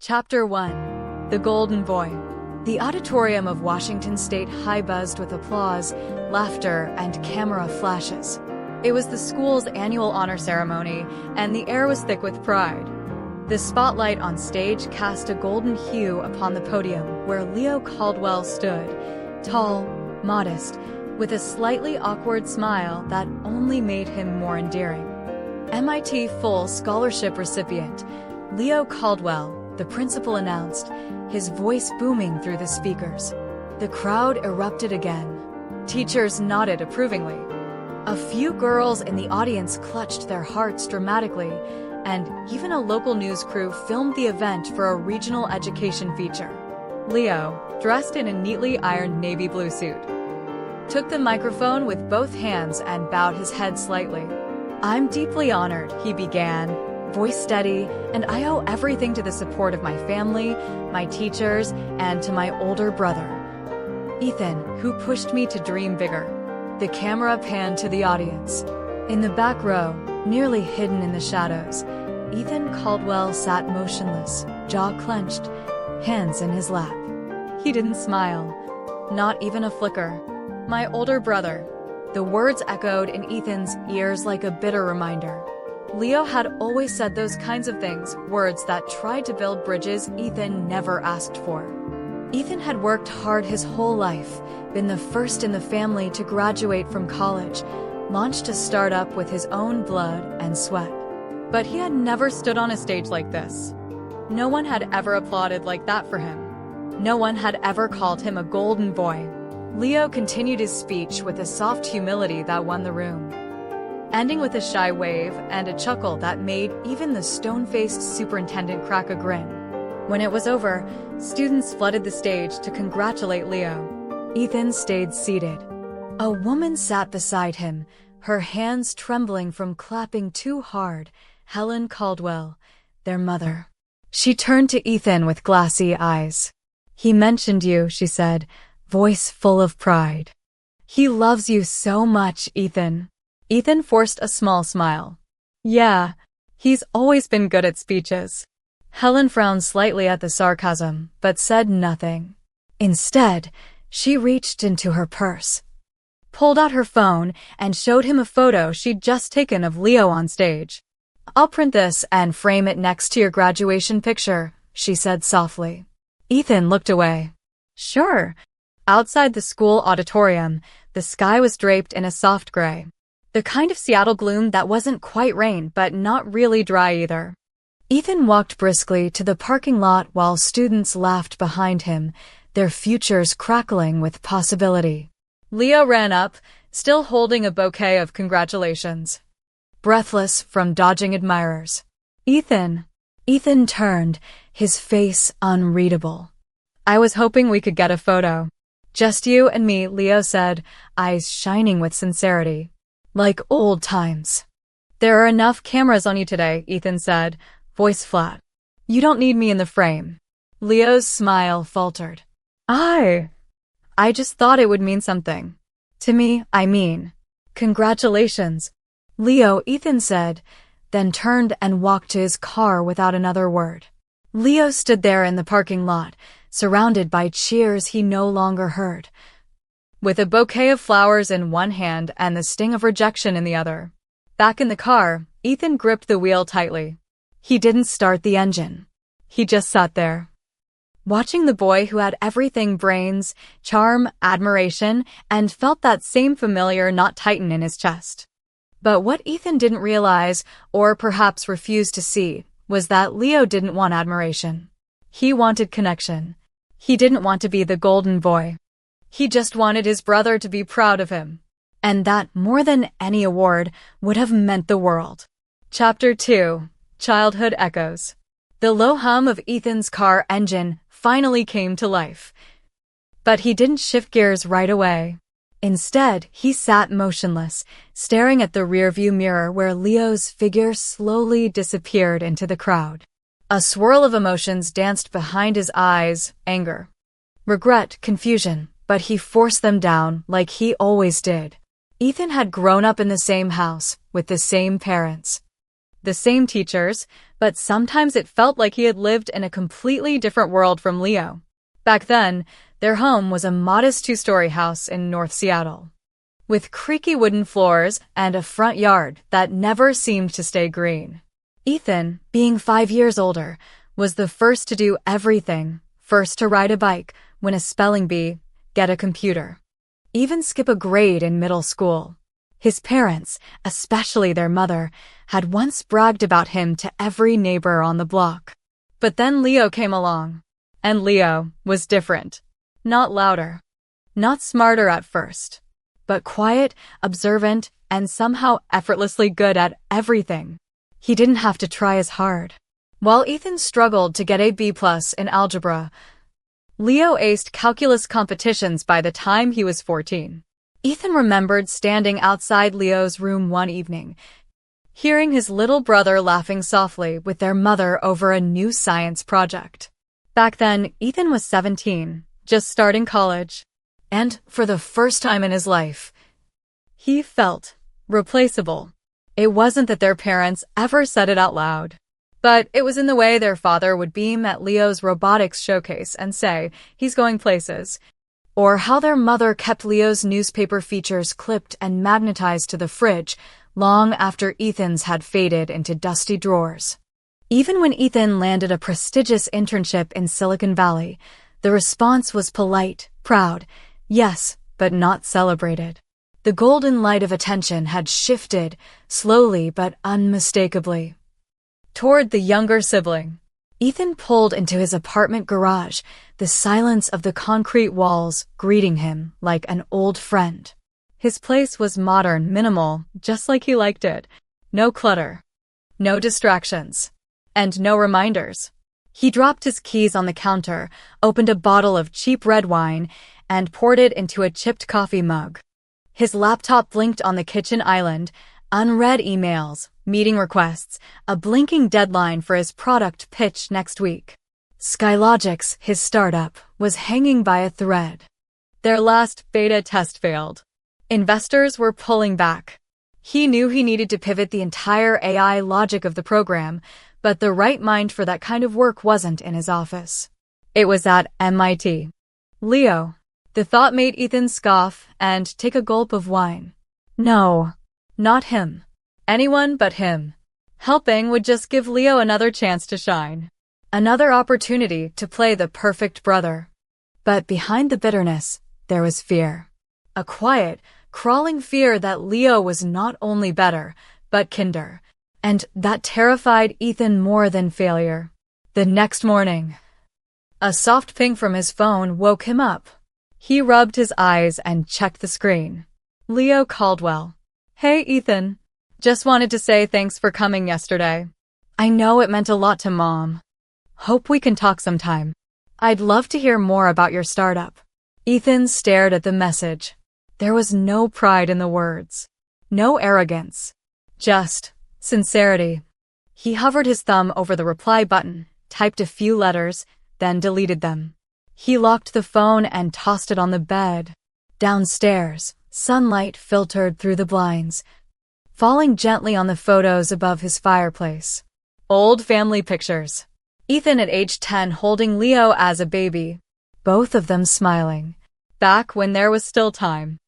Chapter 1. The Golden Boy. The auditorium of Washington State High buzzed with applause, laughter, and camera flashes. It was the school's annual honor ceremony, and the air was thick with pride. The spotlight on stage cast a golden hue upon the podium where Leo Caldwell stood, tall, modest, with a slightly awkward smile that only made him more endearing. MIT full scholarship recipient, Leo Caldwell, the principal announced, his voice booming through the speakers. The crowd erupted again. Teachers nodded approvingly. A few girls in the audience clutched their hearts dramatically, and even a local news crew filmed the event for a regional education feature. Leo, dressed in a neatly ironed navy blue suit, took the microphone with both hands and bowed his head slightly. "I'm deeply honored," he began, voice steady, "and I owe everything to the support of my family, my teachers, and to my older brother, Ethan, who pushed me to dream bigger." The camera panned to the audience. In the back row, nearly hidden in the shadows, Ethan Caldwell sat motionless, jaw clenched, hands in his lap. He didn't smile, not even a flicker. "My older brother." The words echoed in Ethan's ears like a bitter reminder. Leo had always said those kinds of things, words that tried to build bridges Ethan never asked for. Ethan had worked hard his whole life, been the first in the family to graduate from college, launched a startup with his own blood and sweat. But he had never stood on a stage like this. No one had ever applauded like that for him. No one had ever called him a golden boy. Leo continued his speech with a soft humility that won the room, ending with a shy wave and a chuckle that made even the stone-faced superintendent crack a grin. When it was over, students flooded the stage to congratulate Leo. Ethan stayed seated. A woman sat beside him, her hands trembling from clapping too hard. Helen Caldwell, their mother. She turned to Ethan with glassy eyes. "He mentioned you," she said, voice full of pride. "He loves you so much, Ethan." Ethan forced a small smile. "Yeah, he's always been good at speeches." Helen frowned slightly at the sarcasm, but said nothing. Instead, she reached into her purse, pulled out her phone, and showed him a photo she'd just taken of Leo on stage. "I'll print this and frame it next to your graduation picture," she said softly. Ethan looked away. "Sure." Outside the school auditorium, the sky was draped in a soft gray. The kind of Seattle gloom that wasn't quite rain, but not really dry either. Ethan walked briskly to the parking lot while students laughed behind him, their futures crackling with possibility. Leo ran up, still holding a bouquet of congratulations, breathless from dodging admirers. "Ethan." Ethan turned, his face unreadable. "I was hoping we could get a photo." "Just you and me," Leo said, eyes shining with sincerity. "Like old times." "There are enough cameras on you today," Ethan said, voice flat. "You don't need me in the frame." Leo's smile faltered. I just thought it would mean something. To me, I mean. Congratulations." "Leo," Ethan said, then turned and walked to his car without another word. Leo stood there in the parking lot, surrounded by cheers he no longer heard, with a bouquet of flowers in one hand and the sting of rejection in the other. Back in the car, Ethan gripped the wheel tightly. He didn't start the engine. He just sat there, watching the boy who had everything: brains, charm, admiration, and felt that same familiar knot tighten in his chest. But what Ethan didn't realize, or perhaps refused to see, was that Leo didn't want admiration. He wanted connection. He didn't want to be the golden boy. He just wanted his brother to be proud of him. And that, more than any award, would have meant the world. Chapter 2. Childhood Echoes. The low hum of Ethan's car engine finally came to life. But he didn't shift gears right away. Instead, he sat motionless, staring at the rearview mirror where Leo's figure slowly disappeared into the crowd. A swirl of emotions danced behind his eyes: anger, regret, confusion, but he forced them down like he always did. Ethan had grown up in the same house, with the same parents, the same teachers, but sometimes it felt like he had lived in a completely different world from Leo. Back then, their home was a modest two-story house in North Seattle, with creaky wooden floors and a front yard that never seemed to stay green. Ethan, being 5 years older, was the first to do everything: first to ride a bike, win a spelling bee, get a computer, even skip a grade in middle school. His parents, especially their mother, had once bragged about him to every neighbor on the block. But then Leo came along. And Leo was different. Not louder, not smarter at first, but quiet, observant, and somehow effortlessly good at everything. He didn't have to try as hard. While Ethan struggled to get a B+ in algebra, Leo aced calculus competitions by the time he was 14. Ethan remembered standing outside Leo's room one evening, hearing his little brother laughing softly with their mother over a new science project. Back then, Ethan was 17, just starting college, and for the first time in his life, he felt replaceable. It wasn't that their parents ever said it out loud, but it was in the way their father would beam at Leo's robotics showcase and say, "He's going places," or how their mother kept Leo's newspaper features clipped and magnetized to the fridge long after Ethan's had faded into dusty drawers. Even when Ethan landed a prestigious internship in Silicon Valley, the response was polite, proud, yes, but not celebrated. The golden light of attention had shifted, slowly but unmistakably, toward the younger sibling. Ethan pulled into his apartment garage, the silence of the concrete walls greeting him like an old friend. His place was modern, minimal, just like he liked it. No clutter, no distractions, and no reminders. He dropped his keys on the counter, opened a bottle of cheap red wine, and poured it into a chipped coffee mug. His laptop blinked on the kitchen island, unread emails, meeting requests, a blinking deadline for his product pitch next week. Skylogix, his startup, was hanging by a thread. Their last beta test failed. Investors were pulling back. He knew he needed to pivot the entire AI logic of the program, but the right mind for that kind of work wasn't in his office. It was at MIT. Leo. The thought made Ethan scoff and take a gulp of wine. No, not him. Anyone but him. Helping would just give Leo another chance to shine. Another opportunity to play the perfect brother. But behind the bitterness, there was fear. A quiet, crawling fear that Leo was not only better, but kinder. And that terrified Ethan more than failure. The next morning, a soft ping from his phone woke him up. He rubbed his eyes and checked the screen. Leo Caldwell. Hey, Ethan. Just wanted to say thanks for coming yesterday. I know it meant a lot to Mom. Hope we can talk sometime. I'd love to hear more about your startup. Ethan stared at the message. There was no pride in the words. No arrogance. Just sincerity. He hovered his thumb over the reply button, typed a few letters, then deleted them. He locked the phone and tossed it on the bed. Downstairs, sunlight filtered through the blinds, falling gently on the photos above his fireplace. Old family pictures. Ethan at age 10 holding Leo as a baby. Both of them smiling. Back when there was still time.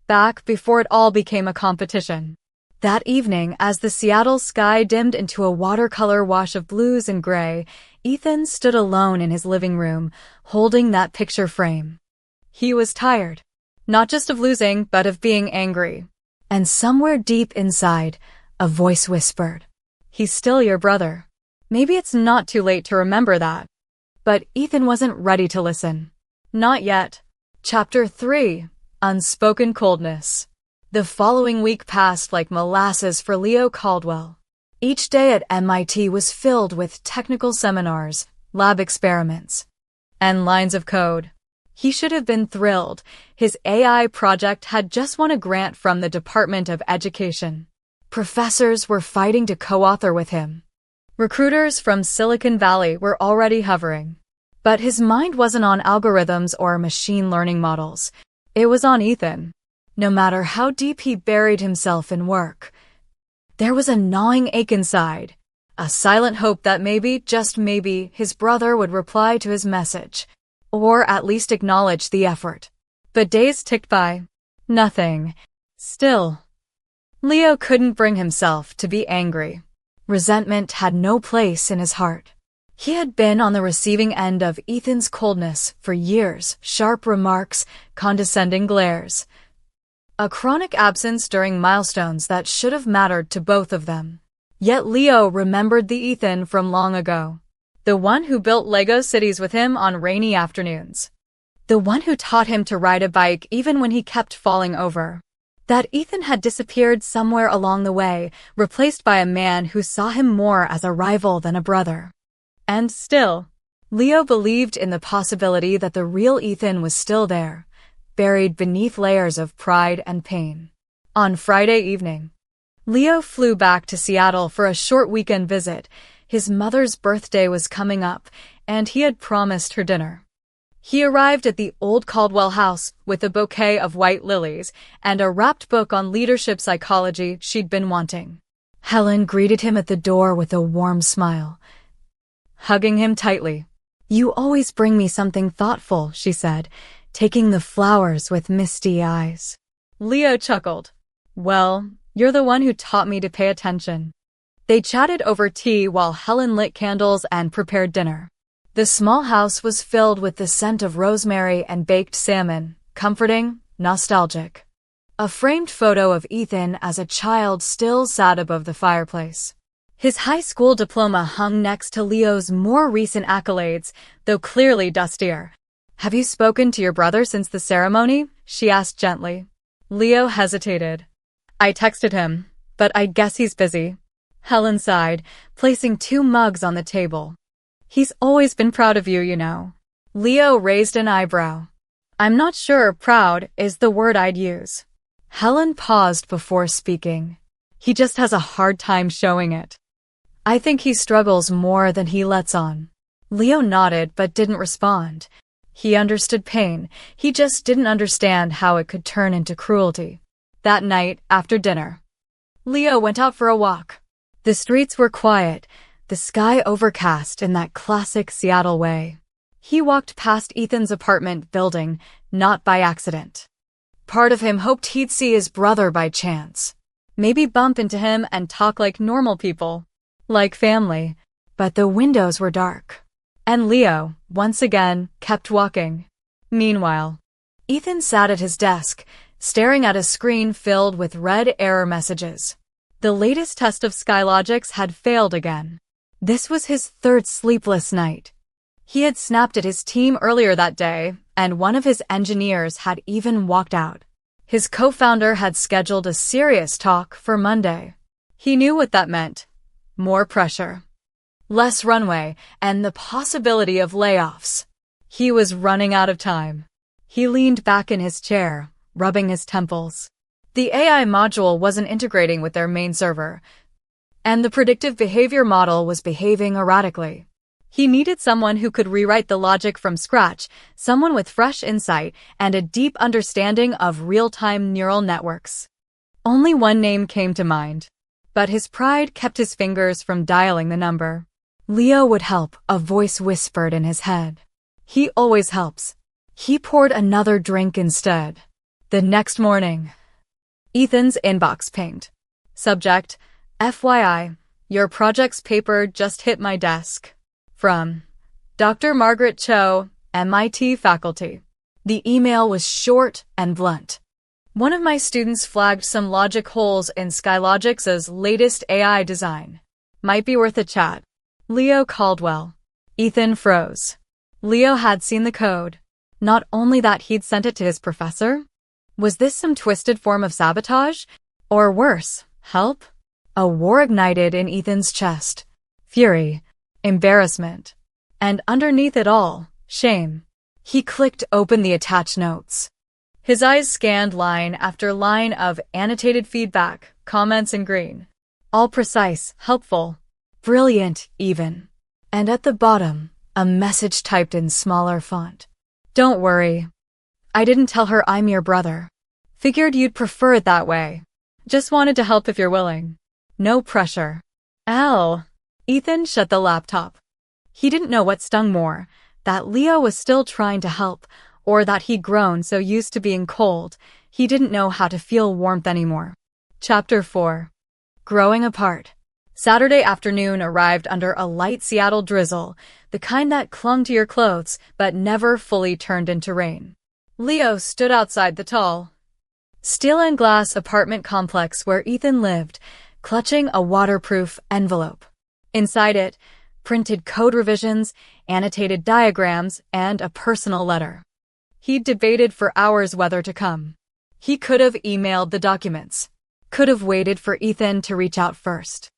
Back before it all became a competition. That evening, as the Seattle sky dimmed into a watercolor wash of blues and gray, Ethan stood alone in his living room, holding that picture frame. He was tired. Not just of losing, but of being angry. And somewhere deep inside, a voice whispered, "He's still your brother." Maybe it's not too late to remember that. But Ethan wasn't ready to listen. Not yet. Chapter 3. Unspoken Coldness. The following week passed like molasses for Leo Caldwell. Each day at MIT was filled with technical seminars, lab experiments, and lines of code. He should have been thrilled. His AI project had just won a grant from the Department of Education. Professors were fighting to co-author with him. Recruiters from Silicon Valley were already hovering. But his mind wasn't on algorithms or machine learning models. It was on Ethan. No matter how deep he buried himself in work, there was a gnawing ache inside, A silent hope that maybe, just maybe, his brother would reply to his message, or at least acknowledge the effort. But days ticked by. Nothing. Still. Leo couldn't bring himself to be angry. Resentment had no place in his heart. He had been on the receiving end of Ethan's coldness for years, sharp remarks, condescending glares. A chronic absence during milestones that should have mattered to both of them. Yet Leo remembered the Ethan from long ago. The one who built Lego cities with him on rainy afternoons. The one who taught him to ride a bike even when he kept falling over. That Ethan had disappeared somewhere along the way, replaced by a man who saw him more as a rival than a brother. And still, Leo believed in the possibility that the real Ethan was still there, buried beneath layers of pride and pain. On Friday evening, Leo flew back to Seattle for a short weekend visit. His mother's birthday was coming up, and he had promised her dinner. He arrived at the old Caldwell house with a bouquet of white lilies and a wrapped book on leadership psychology she'd been wanting. Helen greeted him at the door with a warm smile, hugging him tightly. "You always bring me something thoughtful," she said, taking the flowers with misty eyes. Leo chuckled. "Well, you're the one who taught me to pay attention." They chatted over tea while Helen lit candles and prepared dinner. The small house was filled with the scent of rosemary and baked salmon, comforting, nostalgic. A framed photo of Ethan as a child still sat above the fireplace. His high school diploma hung next to Leo's more recent accolades, though clearly dustier. "Have you spoken to your brother since the ceremony?" she asked gently. Leo hesitated. "I texted him, but I guess he's busy." Helen sighed, placing 2 mugs on the table. "He's always been proud of you, you know." Leo raised an eyebrow. "I'm not sure proud is the word I'd use." Helen paused before speaking. "He just has a hard time showing it. I think he struggles more than he lets on." Leo nodded but didn't respond. He understood pain. He just didn't understand how it could turn into cruelty. That night, after dinner, Leo went out for a walk. The streets were quiet, the sky overcast in that classic Seattle way. He walked past Ethan's apartment building, not by accident. Part of him hoped he'd see his brother by chance. Maybe bump into him and talk like normal people. Like family. But the windows were dark. And Leo, once again, kept walking. Meanwhile, Ethan sat at his desk, staring at a screen filled with red error messages. The latest test of Skylogics had failed again. This was his 3rd sleepless night. He had snapped at his team earlier that day, and one of his engineers had even walked out. His co-founder had scheduled a serious talk for Monday. He knew what that meant. More pressure. Less runway, and the possibility of layoffs. He was running out of time. He leaned back in his chair, rubbing his temples. The AI module wasn't integrating with their main server, and the predictive behavior model was behaving erratically. He needed someone who could rewrite the logic from scratch, someone with fresh insight and a deep understanding of real-time neural networks. Only one name came to mind, but his pride kept his fingers from dialing the number. Leo would help, a voice whispered in his head. He always helps. He poured another drink instead. The next morning, Ethan's inbox pinged. Subject: FYI, your project's paper just hit my desk. From Dr. Margaret Cho, MIT faculty. The email was short and blunt. One of my students flagged some logic holes in Skylogics' latest AI design. Might be worth a chat. Leo Caldwell. Ethan froze. Leo had seen the code. Not only that, he'd sent it to his professor. Was this some twisted form of sabotage? Or worse, help? A war ignited in Ethan's chest. Fury. Embarrassment. And underneath it all, shame. He clicked open the attached notes. His eyes scanned line after line of annotated feedback, comments in green. All precise, helpful, brilliant even. And at the bottom, a message typed in smaller font. Don't worry. I didn't tell her I'm your brother. Figured you'd prefer it that way. Just wanted to help if you're willing. No pressure. L. Ethan shut the laptop. He didn't know what stung more, that Leo was still trying to help, or that he'd grown so used to being cold, he didn't know how to feel warmth anymore. Chapter 4. Growing Apart. Saturday afternoon arrived under a light Seattle drizzle, the kind that clung to your clothes but never fully turned into rain. Leo stood outside the tall, steel and glass apartment complex where Ethan lived, clutching a waterproof envelope. Inside it, printed code revisions, annotated diagrams, and a personal letter. He'd debated for hours whether to come. He could have emailed the documents, could have waited for Ethan to reach out first.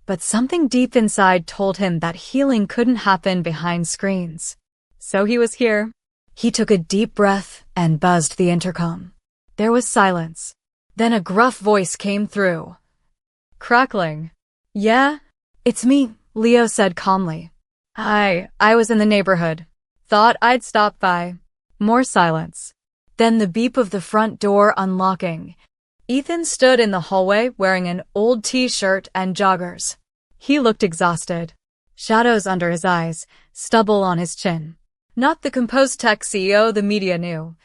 But something deep inside told him that healing couldn't happen behind screens. So he was here. He took a deep breath and buzzed the intercom. There was silence. Then a gruff voice came through. Crackling. Yeah? It's me, Leo said calmly. Hi, I was in the neighborhood. Thought I'd stop by. More silence. Then the beep of the front door unlocking. Ethan stood in the hallway wearing an old t-shirt and joggers. He looked exhausted. Shadows under his eyes, stubble on his chin. Not the composed tech CEO the media knew,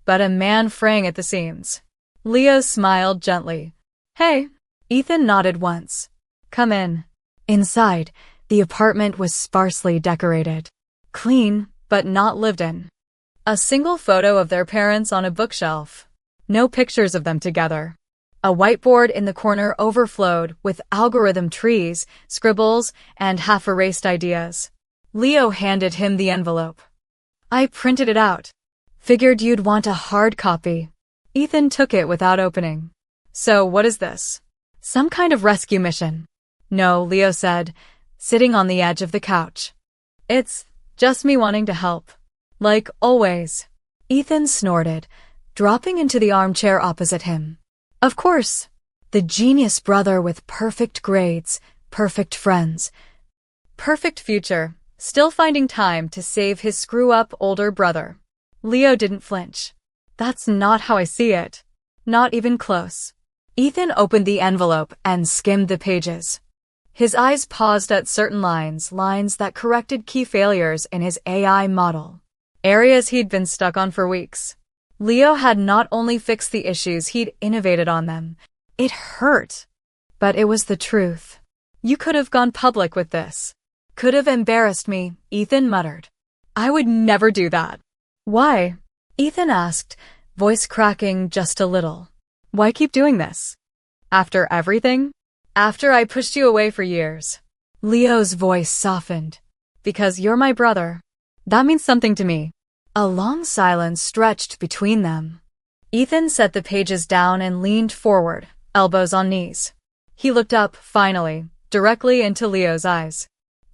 but a man fraying at the seams. Leo smiled gently. Hey. Ethan nodded once. Come in. Inside, the apartment was sparsely decorated. Clean, but not lived in. A single photo of their parents on a bookshelf. No pictures of them together. A whiteboard in the corner overflowed with algorithm trees, scribbles, and half-erased ideas. Leo handed him the envelope. I printed it out. Figured you'd want a hard copy. Ethan took it without opening. So what is this? Some kind of rescue mission? No, Leo said, sitting on the edge of the couch. It's just me wanting to help. Like always. Ethan snorted, dropping into the armchair opposite him. Of course. The genius brother with perfect grades, perfect friends, perfect future, still finding time to save his screw-up older brother. Leo didn't flinch. That's not how I see it. Not even close. Ethan opened the envelope and skimmed the pages. His eyes paused at certain lines that corrected key failures in his AI model. Areas he'd been stuck on for weeks. Leo had not only fixed the issues, he'd innovated on them. It hurt. But it was the truth. You could have gone public with this. Could have embarrassed me, Ethan muttered. I would never do that. Why? Ethan asked, voice cracking just a little. Why keep doing this? After everything? After I pushed you away for years. Leo's voice softened. Because you're my brother. That means something to me. A long silence stretched between them. Ethan set the pages down and leaned forward, elbows on knees. He looked up, finally, directly into Leo's eyes.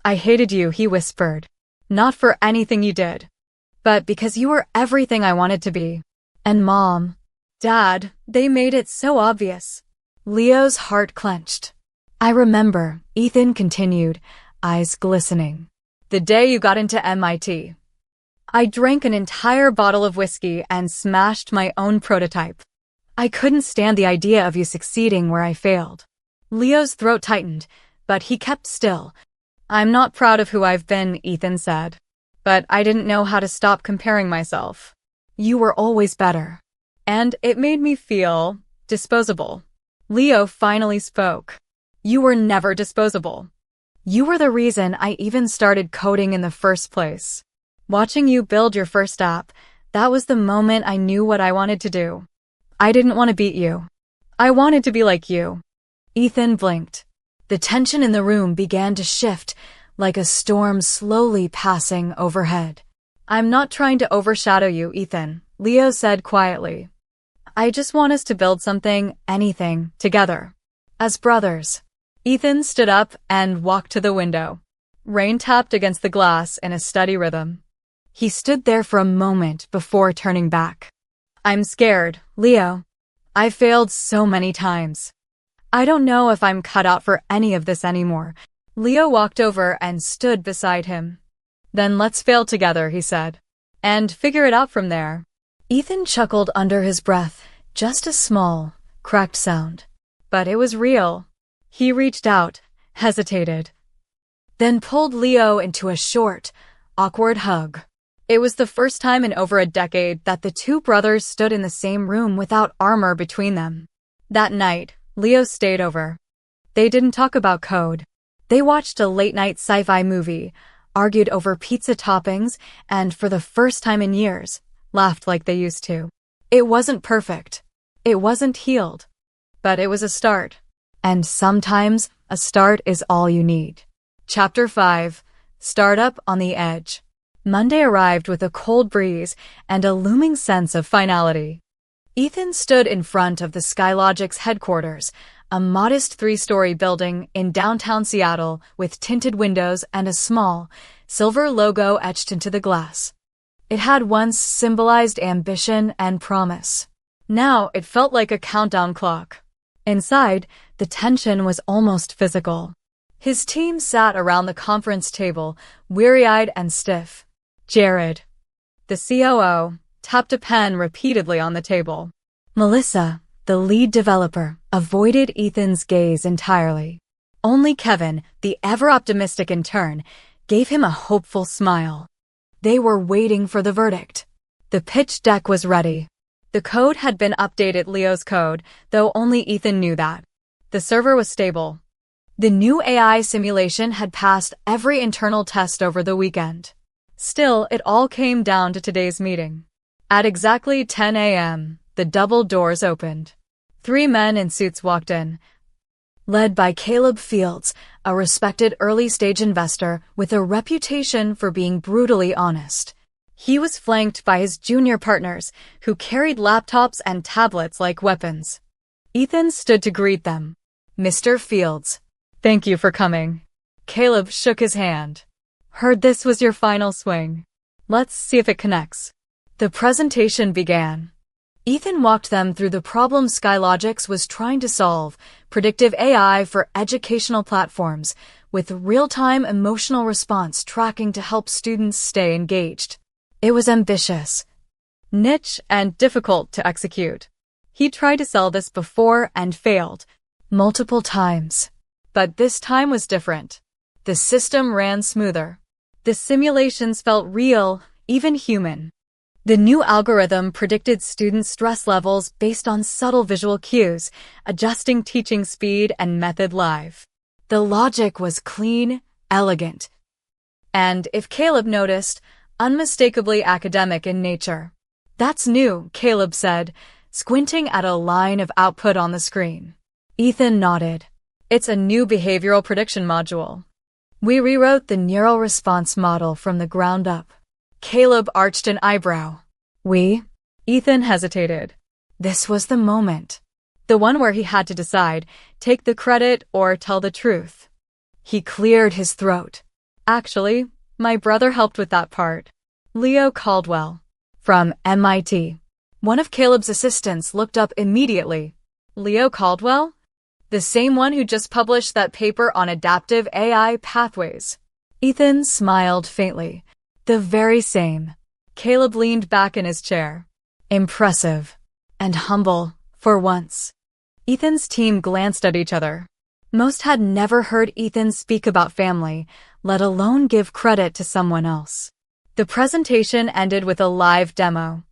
I hated you, he whispered. Not for anything you did, but because you were everything I wanted to be. And Mom, Dad, they made it so obvious. Leo's heart clenched. I remember, Ethan continued, eyes glistening. The day you got into MIT. I drank an entire bottle of whiskey and smashed my own prototype. I couldn't stand the idea of you succeeding where I failed. Leo's throat tightened, but he kept still. I'm not proud of who I've been, Ethan said. But I didn't know how to stop comparing myself. You were always better. And it made me feel disposable. Leo finally spoke. You were never disposable. You were the reason I even started coding in the first place. Watching you build your first app, that was the moment I knew what I wanted to do. I didn't want to beat you. I wanted to be like you. Ethan blinked. The tension in the room began to shift, like a storm slowly passing overhead. I'm not trying to overshadow you, Ethan, Leo said quietly. I just want us to build something, anything, together. As brothers. Ethan stood up and walked to the window. Rain tapped against the glass in a steady rhythm. He stood there for a moment before turning back. I'm scared, Leo. I failed so many times. I don't know if I'm cut out for any of this anymore. Leo walked over and stood beside him. Then let's fail together, he said. And figure it out from there. Ethan chuckled under his breath, just a small, cracked sound. But it was real. He reached out, hesitated. then pulled Leo into a short, awkward hug. It was the first time in over a decade that the two brothers stood in the same room without armor between them. That night, Leo stayed over. They didn't talk about code. They watched a late-night sci-fi movie, argued over pizza toppings, and for the first time in years, laughed like they used to. It wasn't perfect. It wasn't healed. But it was a start. And sometimes, a start is all you need. Chapter 5. Startup on the Edge. Monday arrived with a cold breeze and a looming sense of finality. Ethan stood in front of the Skylogic's headquarters, a modest 3-story building in downtown Seattle with tinted windows and a small, silver logo etched into the glass. It had once symbolized ambition and promise. Now it felt like a countdown clock. Inside, the tension was almost physical. His team sat around the conference table, weary-eyed and stiff. Jared, the COO, tapped a pen repeatedly on the table. Melissa, the lead developer, avoided Ethan's gaze entirely. Only Kevin, the ever-optimistic intern, gave him a hopeful smile. They were waiting for the verdict. The pitch deck was ready. The code had been updated, Leo's code, though only Ethan knew that. The server was stable. The new AI simulation had passed every internal test over the weekend. Still, it all came down to today's meeting. At exactly 10 a.m., the double doors opened. 3 men in suits walked in, led by Caleb Fields, a respected early-stage investor with a reputation for being brutally honest. He was flanked by his junior partners, who carried laptops and tablets like weapons. Ethan stood to greet them. Mr. Fields, thank you for coming. Caleb shook his hand. Heard this was your final swing. Let's see if it connects. The presentation began. Ethan walked them through the problem Skylogic's was trying to solve, predictive AI for educational platforms, with real-time emotional response tracking to help students stay engaged. It was ambitious, niche, and difficult to execute. He tried to sell this before and failed, multiple times. But this time was different. The system ran smoother. The simulations felt real, even human. The new algorithm predicted students' stress levels based on subtle visual cues, adjusting teaching speed and method live. The logic was clean, elegant, and, if Caleb noticed, unmistakably academic in nature. That's new, Caleb said, squinting at a line of output on the screen. Ethan nodded. It's a new behavioral prediction module. We rewrote the neural response model from the ground up. Caleb arched an eyebrow. We? Ethan hesitated. This was the moment. The one where he had to decide, take the credit or tell the truth. He cleared his throat. Actually, my brother helped with that part. Leo Caldwell, from MIT. One of Caleb's assistants looked up immediately. Leo Caldwell? The same one who just published that paper on adaptive AI pathways. Ethan smiled faintly. The very same. Caleb leaned back in his chair. Impressive. And humble, for once. Ethan's team glanced at each other. Most had never heard Ethan speak about family, let alone give credit to someone else. The presentation ended with a live demo.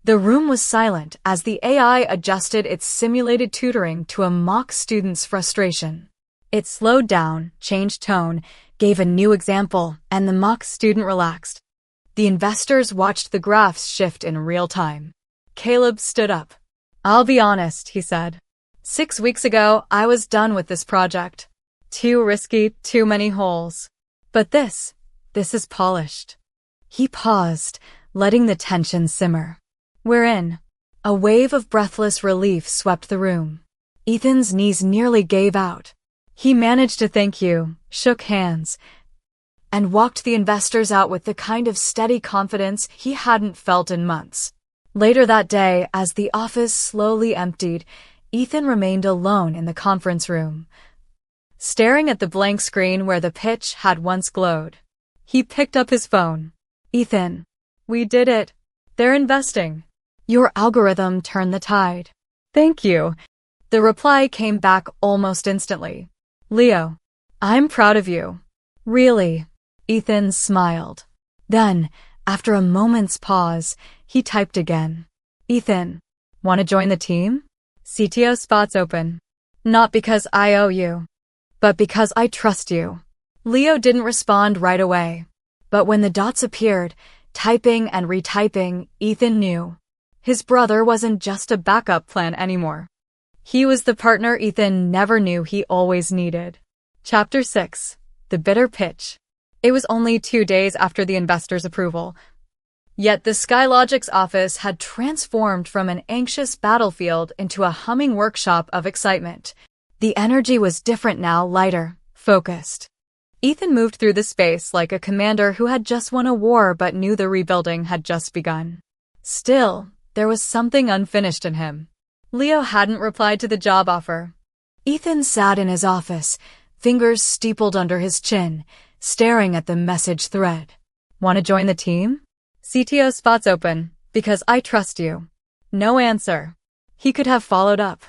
The room was silent as the AI adjusted its simulated tutoring to a mock student's frustration. It slowed down, changed tone, gave a new example, and the mock student relaxed. The investors watched the graphs shift in real time. Caleb stood up. I'll be honest, he said. 6 weeks ago, I was done with this project. Too risky, too many holes. But this is polished. He paused, letting the tension simmer. We're in. A wave of breathless relief swept the room. Ethan's knees nearly gave out. He managed to thank you, shook hands, and walked the investors out with the kind of steady confidence he hadn't felt in months. Later that day, as the office slowly emptied, Ethan remained alone in the conference room, staring at the blank screen where the pitch had once glowed. He picked up his phone. Ethan, we did it. They're investing. Your algorithm turned the tide. Thank you. The reply came back almost instantly. Leo, I'm proud of you. Really? Ethan smiled. Then, after a moment's pause, he typed again. Ethan, want to join the team? CTO spot's open. Not because I owe you, but because I trust you. Leo didn't respond right away. But when the dots appeared, typing and retyping, Ethan knew. His brother wasn't just a backup plan anymore. He was the partner Ethan never knew he always needed. Chapter 6. The Bitter Pitch. It was only 2 days after the investor's approval. Yet the Skylogic's office had transformed from an anxious battlefield into a humming workshop of excitement. The energy was different now, lighter, focused. Ethan moved through the space like a commander who had just won a war but knew the rebuilding had just begun. Still, there was something unfinished in him. Leo hadn't replied to the job offer. Ethan sat in his office, fingers steepled under his chin, staring at the message thread. Want to join the team? CTO spot's open, because I trust you. No answer. He could have followed up.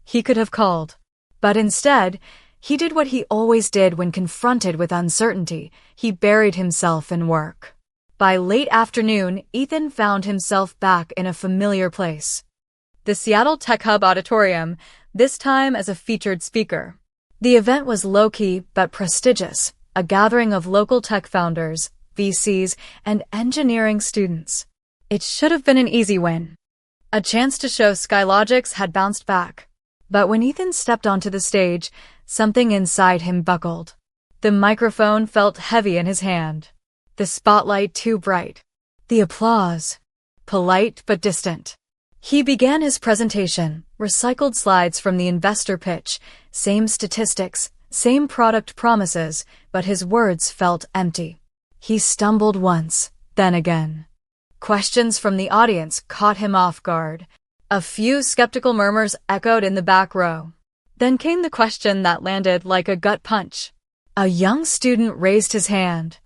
He could have called. But instead, he did what he always did when confronted with uncertainty. He buried himself in work. By late afternoon, Ethan found himself back in a familiar place. The Seattle Tech Hub Auditorium, this time as a featured speaker. The event was low-key but prestigious, a gathering of local tech founders, VCs, and engineering students. It should have been an easy win. A chance to show Skylogic's had bounced back. But when Ethan stepped onto the stage, something inside him buckled. The microphone felt heavy in his hand. The spotlight too bright. The applause, polite but distant. He began his presentation, recycled slides from the investor pitch, same statistics, same product promises, but his words felt empty. He stumbled once, then again. Questions from the audience caught him off guard. A few skeptical murmurs echoed in the back row. Then came the question that landed like a gut punch. A young student raised his hand.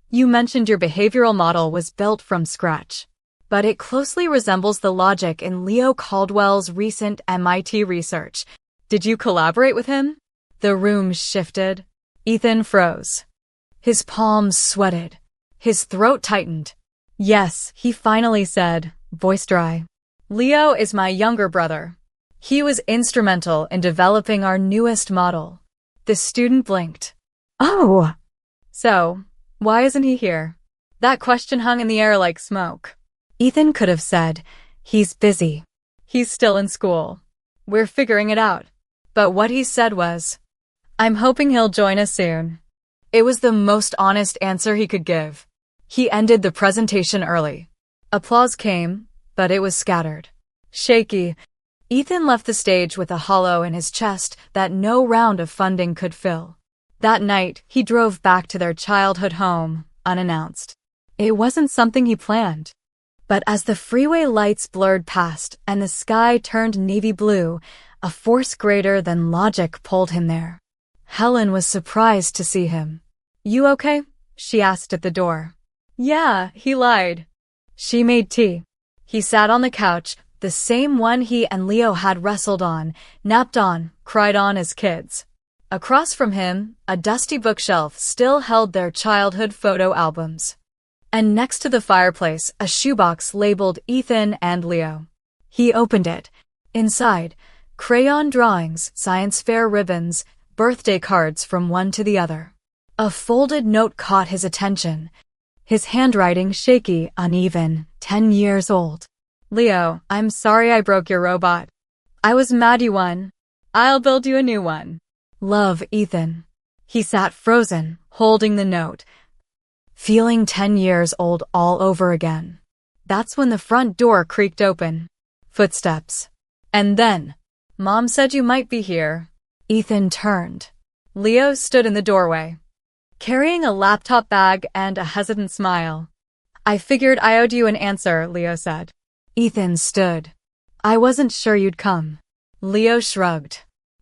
You mentioned your behavioral model was built from scratch, but it closely resembles the logic in Leo Caldwell's recent MIT research. Did you collaborate with him? The room shifted. Ethan froze. His palms sweated. His throat tightened. Yes, he finally said, voice dry. Leo is my younger brother. He was instrumental in developing our newest model. The student blinked. Oh! So, why isn't he here? That question hung in the air like smoke. Ethan could have said, he's busy. He's still in school. We're figuring it out. But what he said was, I'm hoping he'll join us soon. It was the most honest answer he could give. He ended the presentation early. Applause came, but it was scattered. Shaky. Ethan left the stage with a hollow in his chest that no round of funding could fill. That night, he drove back to their childhood home, unannounced. It wasn't something he planned. But as the freeway lights blurred past and the sky turned navy blue, a force greater than logic pulled him there. Helen was surprised to see him. You okay? She asked at the door. Yeah, he lied. She made tea. He sat on the couch, the same one he and Leo had wrestled on, napped on, cried on as kids. Across from him, a dusty bookshelf still held their childhood photo albums. And next to the fireplace, a shoebox labeled Ethan and Leo. He opened it. Inside, crayon drawings, science fair ribbons, birthday cards from one to the other. A folded note caught his attention. His handwriting shaky, uneven, 10 years old. Leo, I'm sorry I broke your robot. I was mad you won. I'll build you a new one. Love, Ethan. He sat frozen, holding the note, feeling 10 years old all over again. That's when the front door creaked open. Footsteps. And then, Mom said you might be here. Ethan turned. Leo stood in the doorway, carrying a laptop bag and a hesitant smile. I figured I owed you an answer, Leo said. Ethan stood. I wasn't sure you'd come. Leo shrugged.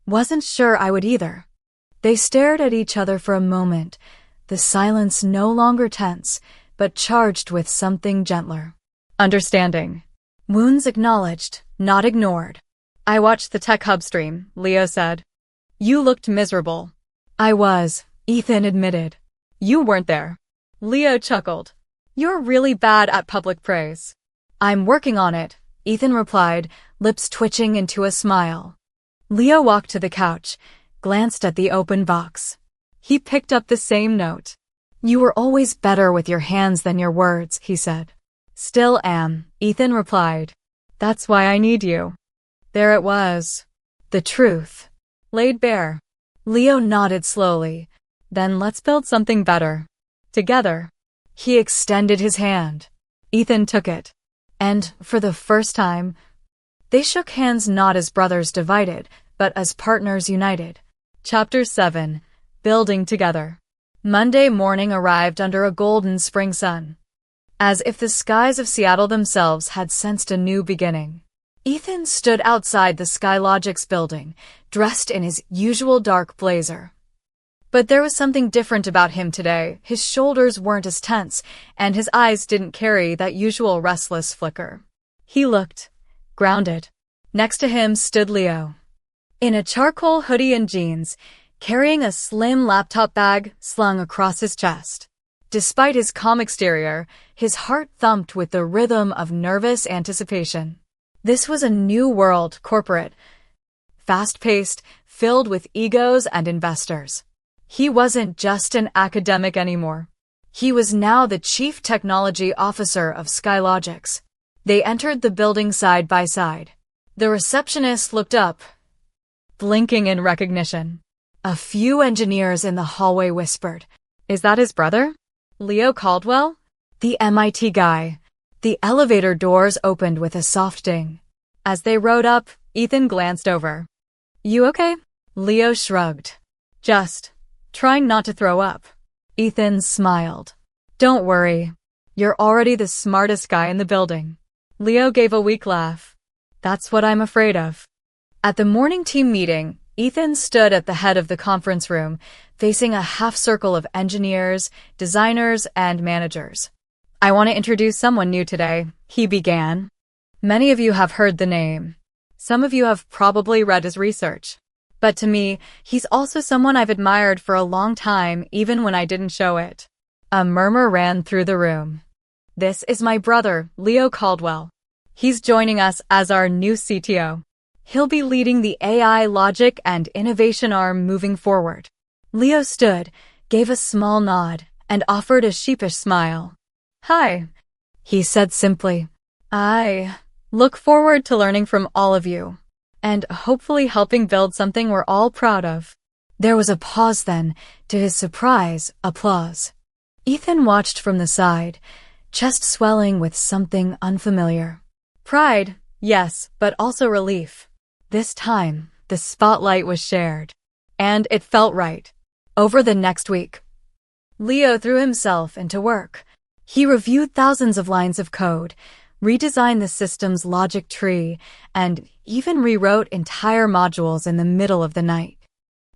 Wasn't sure I would either. They stared at each other for a moment, the silence no longer tense, but charged with something gentler. Understanding. Wounds acknowledged, not ignored. I watched the Tech Hub stream, Leo said. You looked miserable. I was, Ethan admitted. You weren't there. Leo chuckled. You're really bad at public praise. I'm working on it, Ethan replied, lips twitching into a smile. Leo walked to the couch, glanced at the open box. He picked up the same note. You were always better with your hands than your words, he said. Still am, Ethan replied. That's why I need you. There it was. The truth. Laid bare. Leo nodded slowly. Then let's build something better. Together. He extended his hand. Ethan took it. And, for the first time, they shook hands not as brothers divided, but as partners united. Chapter 7. Building Together. Monday morning arrived under a golden spring sun. As if the skies of Seattle themselves had sensed a new beginning. Ethan stood outside the Skylogix building, dressed in his usual dark blazer. But there was something different about him today. His shoulders weren't as tense, and his eyes didn't carry that usual restless flicker. He looked grounded. Next to him stood Leo. In a charcoal hoodie and jeans, carrying a slim laptop bag slung across his chest. Despite his calm exterior, his heart thumped with the rhythm of nervous anticipation. This was a new world, corporate, fast-paced, filled with egos and investors. He wasn't just an academic anymore. He was now the Chief Technology Officer of Skylogix. They entered the building side by side. The receptionist looked up, blinking in recognition. A few engineers in the hallway whispered, Is that his brother? Leo Caldwell? The MIT guy. The elevator doors opened with a soft ding. As they rode up, Ethan glanced over. You okay? Leo shrugged. Just trying not to throw up. Ethan smiled. Don't worry. You're already the smartest guy in the building. Leo gave a weak laugh. That's what I'm afraid of. At the morning team meeting, Ethan stood at the head of the conference room, facing a half-circle of engineers, designers, and managers. I want to introduce someone new today, he began. Many of you have heard the name. Some of you have probably read his research. But to me, he's also someone I've admired for a long time, even when I didn't show it. A murmur ran through the room. This is my brother, Leo Caldwell. He's joining us as our new CTO. He'll be leading the AI logic and innovation arm moving forward. Leo stood, gave a small nod, and offered a sheepish smile. Hi, he said simply. I look forward to learning from all of you, and hopefully helping build something we're all proud of. There was a pause then, to his surprise, applause. Ethan watched from the side, chest swelling with something unfamiliar. Pride, yes, but also relief. This time, the spotlight was shared. And it felt right. Over the next week, Leo threw himself into work. He reviewed thousands of lines of code, redesigned the system's logic tree, and even rewrote entire modules in the middle of the night.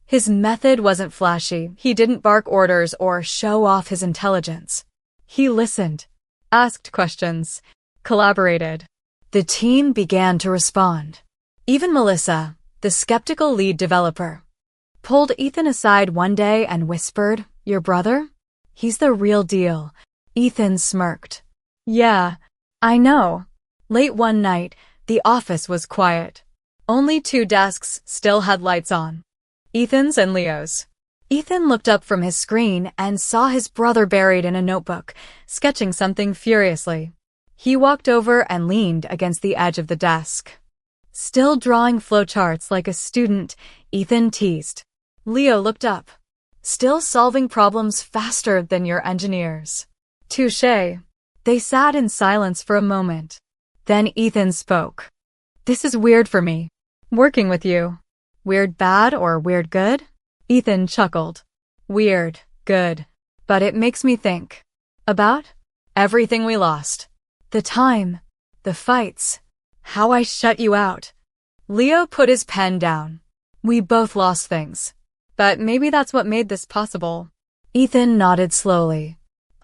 His method wasn't flashy. He didn't bark orders or show off his intelligence. He listened, asked questions, collaborated. The team began to respond. Even Melissa, the skeptical lead developer, pulled Ethan aside one day and whispered, Your brother? He's the real deal. Ethan smirked. Yeah, I know. Late one night, the office was quiet. Only 2 desks still had lights on. Ethan's and Leo's. Ethan looked up from his screen and saw his brother buried in a notebook, sketching something furiously. He walked over and leaned against the edge of the desk. Still drawing flowcharts like a student, Ethan teased. Leo looked up. Still solving problems faster than your engineers. Touché. They sat in silence for a moment. Then Ethan spoke. This is weird for me. Working with you. Weird bad or weird good? Ethan chuckled. Weird, good. But it makes me think. About? Everything we lost. The time. The fights. How I shut you out. Leo put his pen down. We both lost things. But maybe that's what made this possible. Ethan nodded slowly.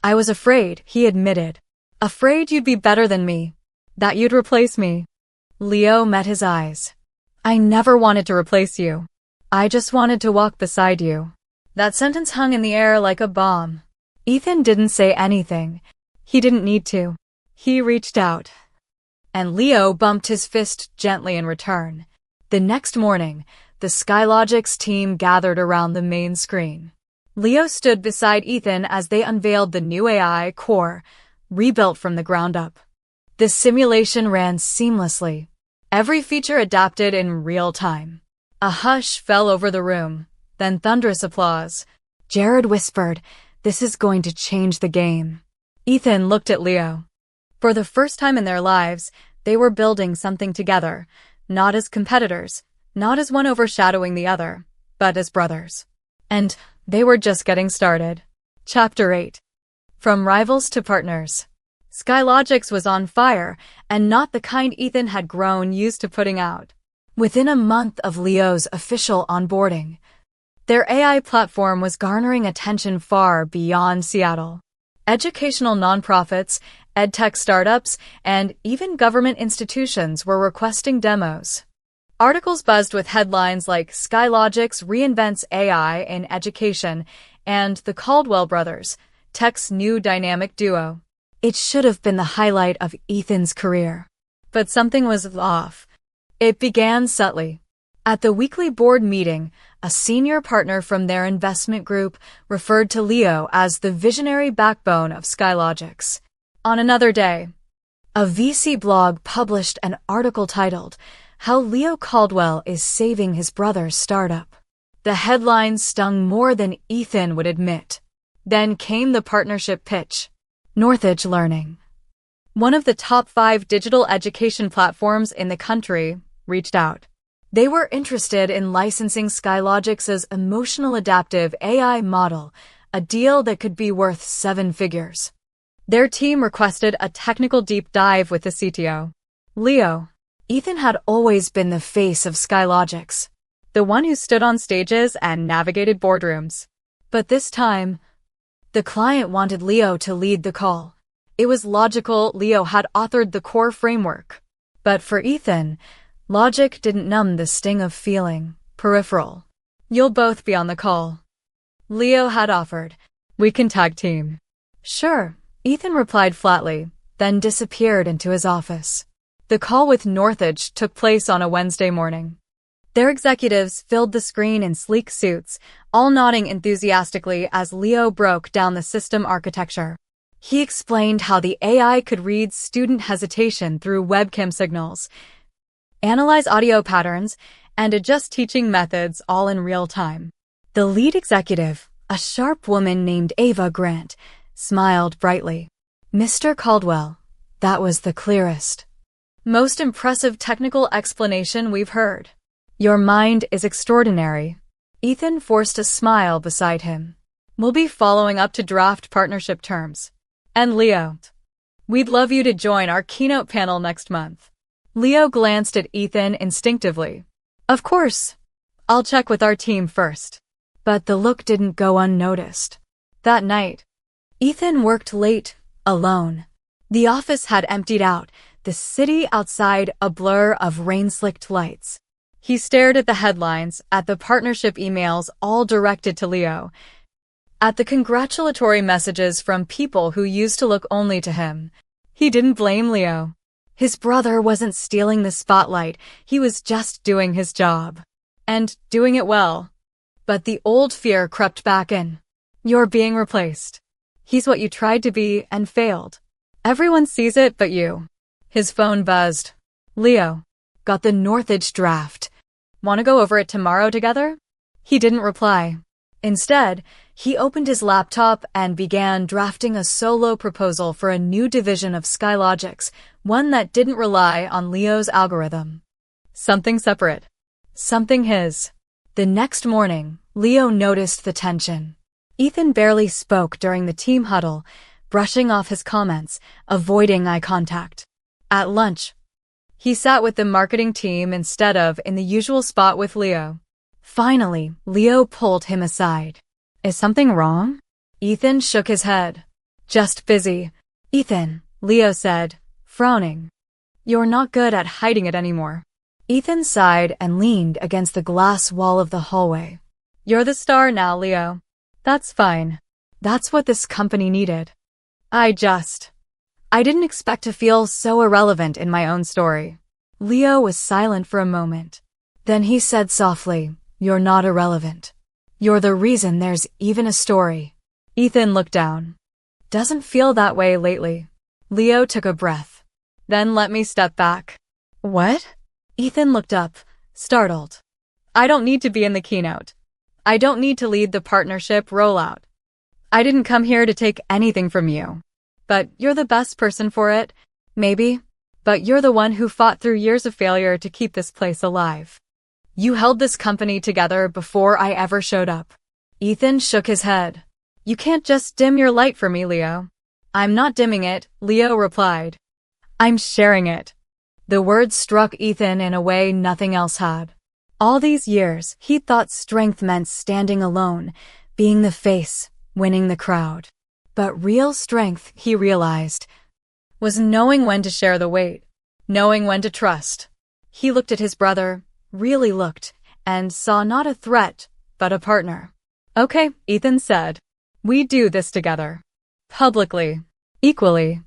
I was afraid, he admitted. Afraid you'd be better than me. That you'd replace me. Leo met his eyes. I never wanted to replace you. I just wanted to walk beside you. That sentence hung in the air like a bomb. Ethan didn't say anything. He didn't need to. He reached out, and Leo bumped his fist gently in return. The next morning, the Skylogics team gathered around the main screen. Leo stood beside Ethan as they unveiled the new AI core, rebuilt from the ground up. The simulation ran seamlessly, every feature adapted in real time. A hush fell over the room, then thunderous applause. Jared whispered, "This is going to change the game." Ethan looked at Leo. For the first time in their lives, they were building something together, not as competitors, not as one overshadowing the other, but as brothers. And they were just getting started. Chapter 8. From Rivals to Partners. Skylogics was on fire, and not the kind Ethan had grown used to putting out. Within a month of Leo's official onboarding, their AI platform was garnering attention far beyond Seattle. Educational nonprofits, edtech startups, and even government institutions were requesting demos. Articles buzzed with headlines like "Skylogics reinvents AI in education" and "The Caldwell Brothers, tech's new dynamic duo." It should have been the highlight of Ethan's career. But something was off. It began subtly. At the weekly board meeting, a senior partner from their investment group referred to Leo as the visionary backbone of Skylogics. On another day, a VC blog published an article titled, "How Leo Caldwell is Saving His Brother's Startup." The headline stung more than Ethan would admit. Then came the partnership pitch. Northridge Learning, one of the top 5 digital education platforms in the country, reached out. They were interested in licensing Skylogics' emotional adaptive AI model, a deal that could be worth 7 figures. Their team requested a technical deep dive with the CTO. Leo. Ethan had always been the face of Skylogics, the one who stood on stages and navigated boardrooms. But this time, the client wanted Leo to lead the call. It was logical. Leo had authored the core framework. But for Ethan, logic didn't numb the sting of feeling peripheral. "You'll both be on the call," Leo had offered. "We can tag team." "Sure," Ethan replied flatly, then disappeared into his office. The call with Northridge took place on a Wednesday morning. Their executives filled the screen in sleek suits, all nodding enthusiastically as Leo broke down the system architecture. He explained how the AI could read student hesitation through webcam signals, analyze audio patterns, and adjust teaching methods all in real time. The lead executive, a sharp woman named Ava Grant, smiled brightly. "Mr. Caldwell, that was the clearest, most impressive technical explanation we've heard. Your mind is extraordinary." Ethan forced a smile beside him. "We'll be following up to draft partnership terms. And Leo, we'd love you to join our keynote panel next month." Leo glanced at Ethan instinctively. "Of course. I'll check with our team first." But the look didn't go unnoticed. That night, Ethan worked late, alone. The office had emptied out, the city outside a blur of rain-slicked lights. He stared at the headlines, at the partnership emails all directed to Leo, at the congratulatory messages from people who used to look only to him. He didn't blame Leo. His brother wasn't stealing the spotlight, he was just doing his job. And doing it well. But the old fear crept back in. You're being replaced. He's what you tried to be and failed. Everyone sees it but you. His phone buzzed. "Leo, got the Northridge draft. Want to go over it tomorrow together?" He didn't reply. Instead, he opened his laptop and began drafting a solo proposal for a new division of Skylogics, one that didn't rely on Leo's algorithm. Something separate. Something his. The next morning, Leo noticed the tension. Ethan barely spoke during the team huddle, brushing off his comments, avoiding eye contact. At lunch, he sat with the marketing team instead of in the usual spot with Leo. Finally, Leo pulled him aside. "Is something wrong?" Ethan shook his head. "Just busy." "Ethan," Leo said, frowning. "You're not good at hiding it anymore." Ethan sighed and leaned against the glass wall of the hallway. "You're the star now, Leo. That's fine. That's what this company needed. I didn't expect to feel so irrelevant in my own story. Leo was silent for a moment. Then he said softly, "You're not irrelevant. You're the reason there's even a story." Ethan looked down. "Doesn't feel that way lately." Leo took a breath. "Then let me step back." "What?" Ethan looked up, startled. "I don't need to be in the keynote. I don't need to lead the partnership rollout. I didn't come here to take anything from you. But you're the best person for it, maybe. But you're the one who fought through years of failure to keep this place alive. You held this company together before I ever showed up." Ethan shook his head. "You can't just dim your light for me, Leo." "I'm not dimming it," Leo replied. "I'm sharing it." The words struck Ethan in a way nothing else had. All these years, he thought strength meant standing alone, being the face, winning the crowd. But real strength, he realized, was knowing when to share the weight, knowing when to trust. He looked at his brother, really looked, and saw not a threat, but a partner. "Okay," Ethan said. "We do this together. Publicly. Equally.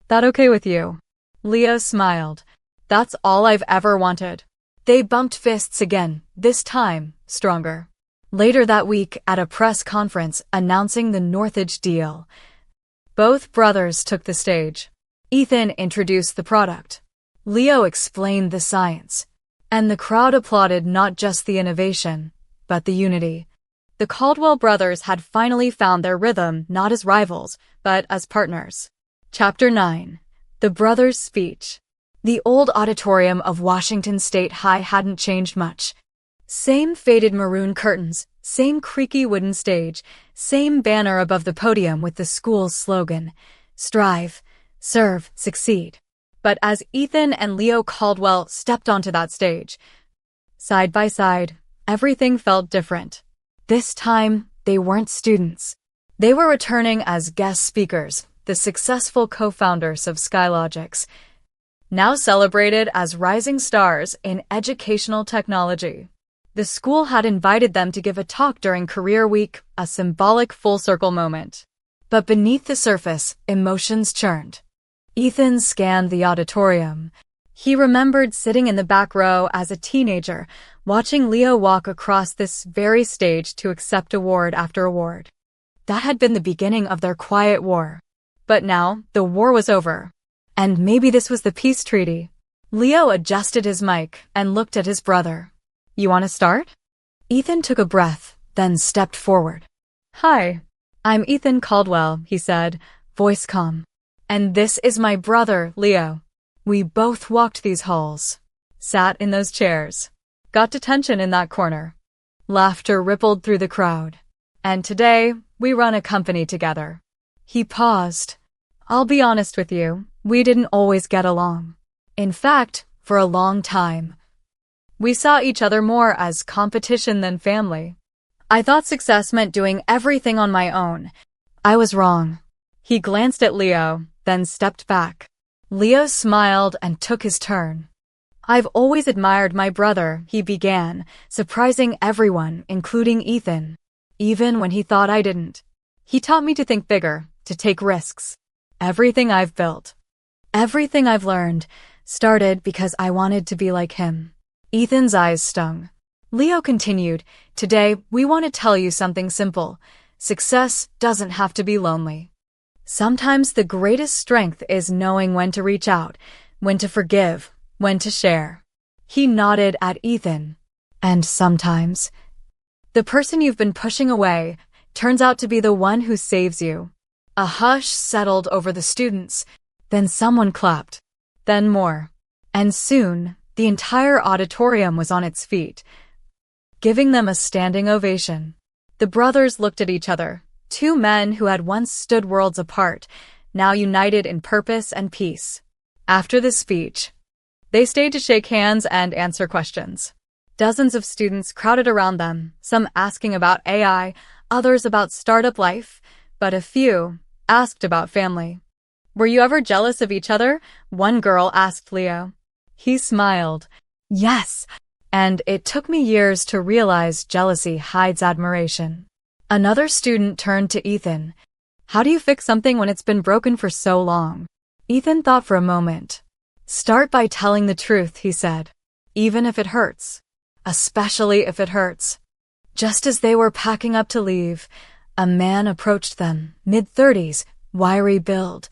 That okay with you?" Leo smiled. "That's all I've ever wanted." They bumped fists again, this time stronger. Later that week, at a press conference announcing the Northridge deal, both brothers took the stage. Ethan introduced the product. Leo explained the science. And the crowd applauded not just the innovation, but the unity. The Caldwell brothers had finally found their rhythm not as rivals, but as partners. Chapter 9. The Brothers' Speech. The old auditorium of Washington State High hadn't changed much. Same faded maroon curtains, same creaky wooden stage, same banner above the podium with the school's slogan, "Strive, Serve, Succeed." But as Ethan and Leo Caldwell stepped onto that stage, side by side, everything felt different. This time, they weren't students. They were returning as guest speakers, the successful co-founders of Skylogics, now celebrated as rising stars in educational technology. The school had invited them to give a talk during Career Week, a symbolic full-circle moment. But beneath the surface, emotions churned. Ethan scanned the auditorium. He remembered sitting in the back row as a teenager, watching Leo walk across this very stage to accept award after award. That had been the beginning of their quiet war. But now, the war was over. And maybe this was the peace treaty. Leo adjusted his mic and looked at his brother. "You want to start?" Ethan took a breath, then stepped forward. "Hi, I'm Ethan Caldwell," he said, voice calm. "And this is my brother, Leo. We both walked these halls, sat in those chairs, got detention in that corner." Laughter rippled through the crowd. "And today, we run a company together." He paused. "I'll be honest with you, we didn't always get along. In fact, for a long time, we saw each other more as competition than family. I thought success meant doing everything on my own. I was wrong." He glanced at Leo, then stepped back. Leo smiled and took his turn. "I've always admired my brother," he began, surprising everyone, including Ethan. "Even when he thought I didn't. He taught me to think bigger, to take risks. Everything I've built, everything I've learned, started because I wanted to be like him." Ethan's eyes stung. Leo continued, "Today, we want to tell you something simple. Success doesn't have to be lonely. Sometimes the greatest strength is knowing when to reach out, when to forgive, when to share." He nodded at Ethan. "And sometimes, the person you've been pushing away turns out to be the one who saves you." A hush settled over the students. Then someone clapped. Then more. And soon, the entire auditorium was on its feet, giving them a standing ovation. The brothers looked at each other, two men who had once stood worlds apart, now united in purpose and peace. After the speech, they stayed to shake hands and answer questions. Dozens of students crowded around them, some asking about AI, others about startup life, but a few asked about family. "Were you ever jealous of each other?" one girl asked Leo. He smiled. "Yes, and it took me years to realize jealousy hides admiration. Another student turned to Ethan. How do you fix something when it's been broken for so long? Ethan thought for a moment. Start by telling the truth, he said. Even if it hurts. Especially if it hurts. Just as they were packing up to leave, a man approached them, mid-30s, wiry build,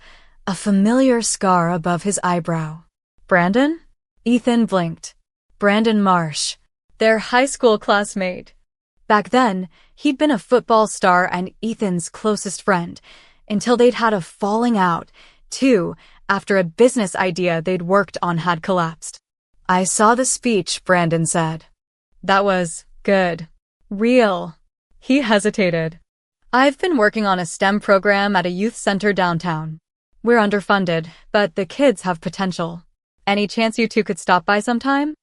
a familiar scar above his eyebrow. Brandon? Ethan blinked. Brandon Marsh, their high school classmate. Back then, he'd been a football star and Ethan's closest friend, until they'd had a falling out, too, after a business idea they'd worked on had collapsed. I saw the speech, Brandon said. That was good. Real. He hesitated. I've been working on a STEM program at a youth center downtown. We're underfunded, but the kids have potential. Any chance you two could stop by sometime?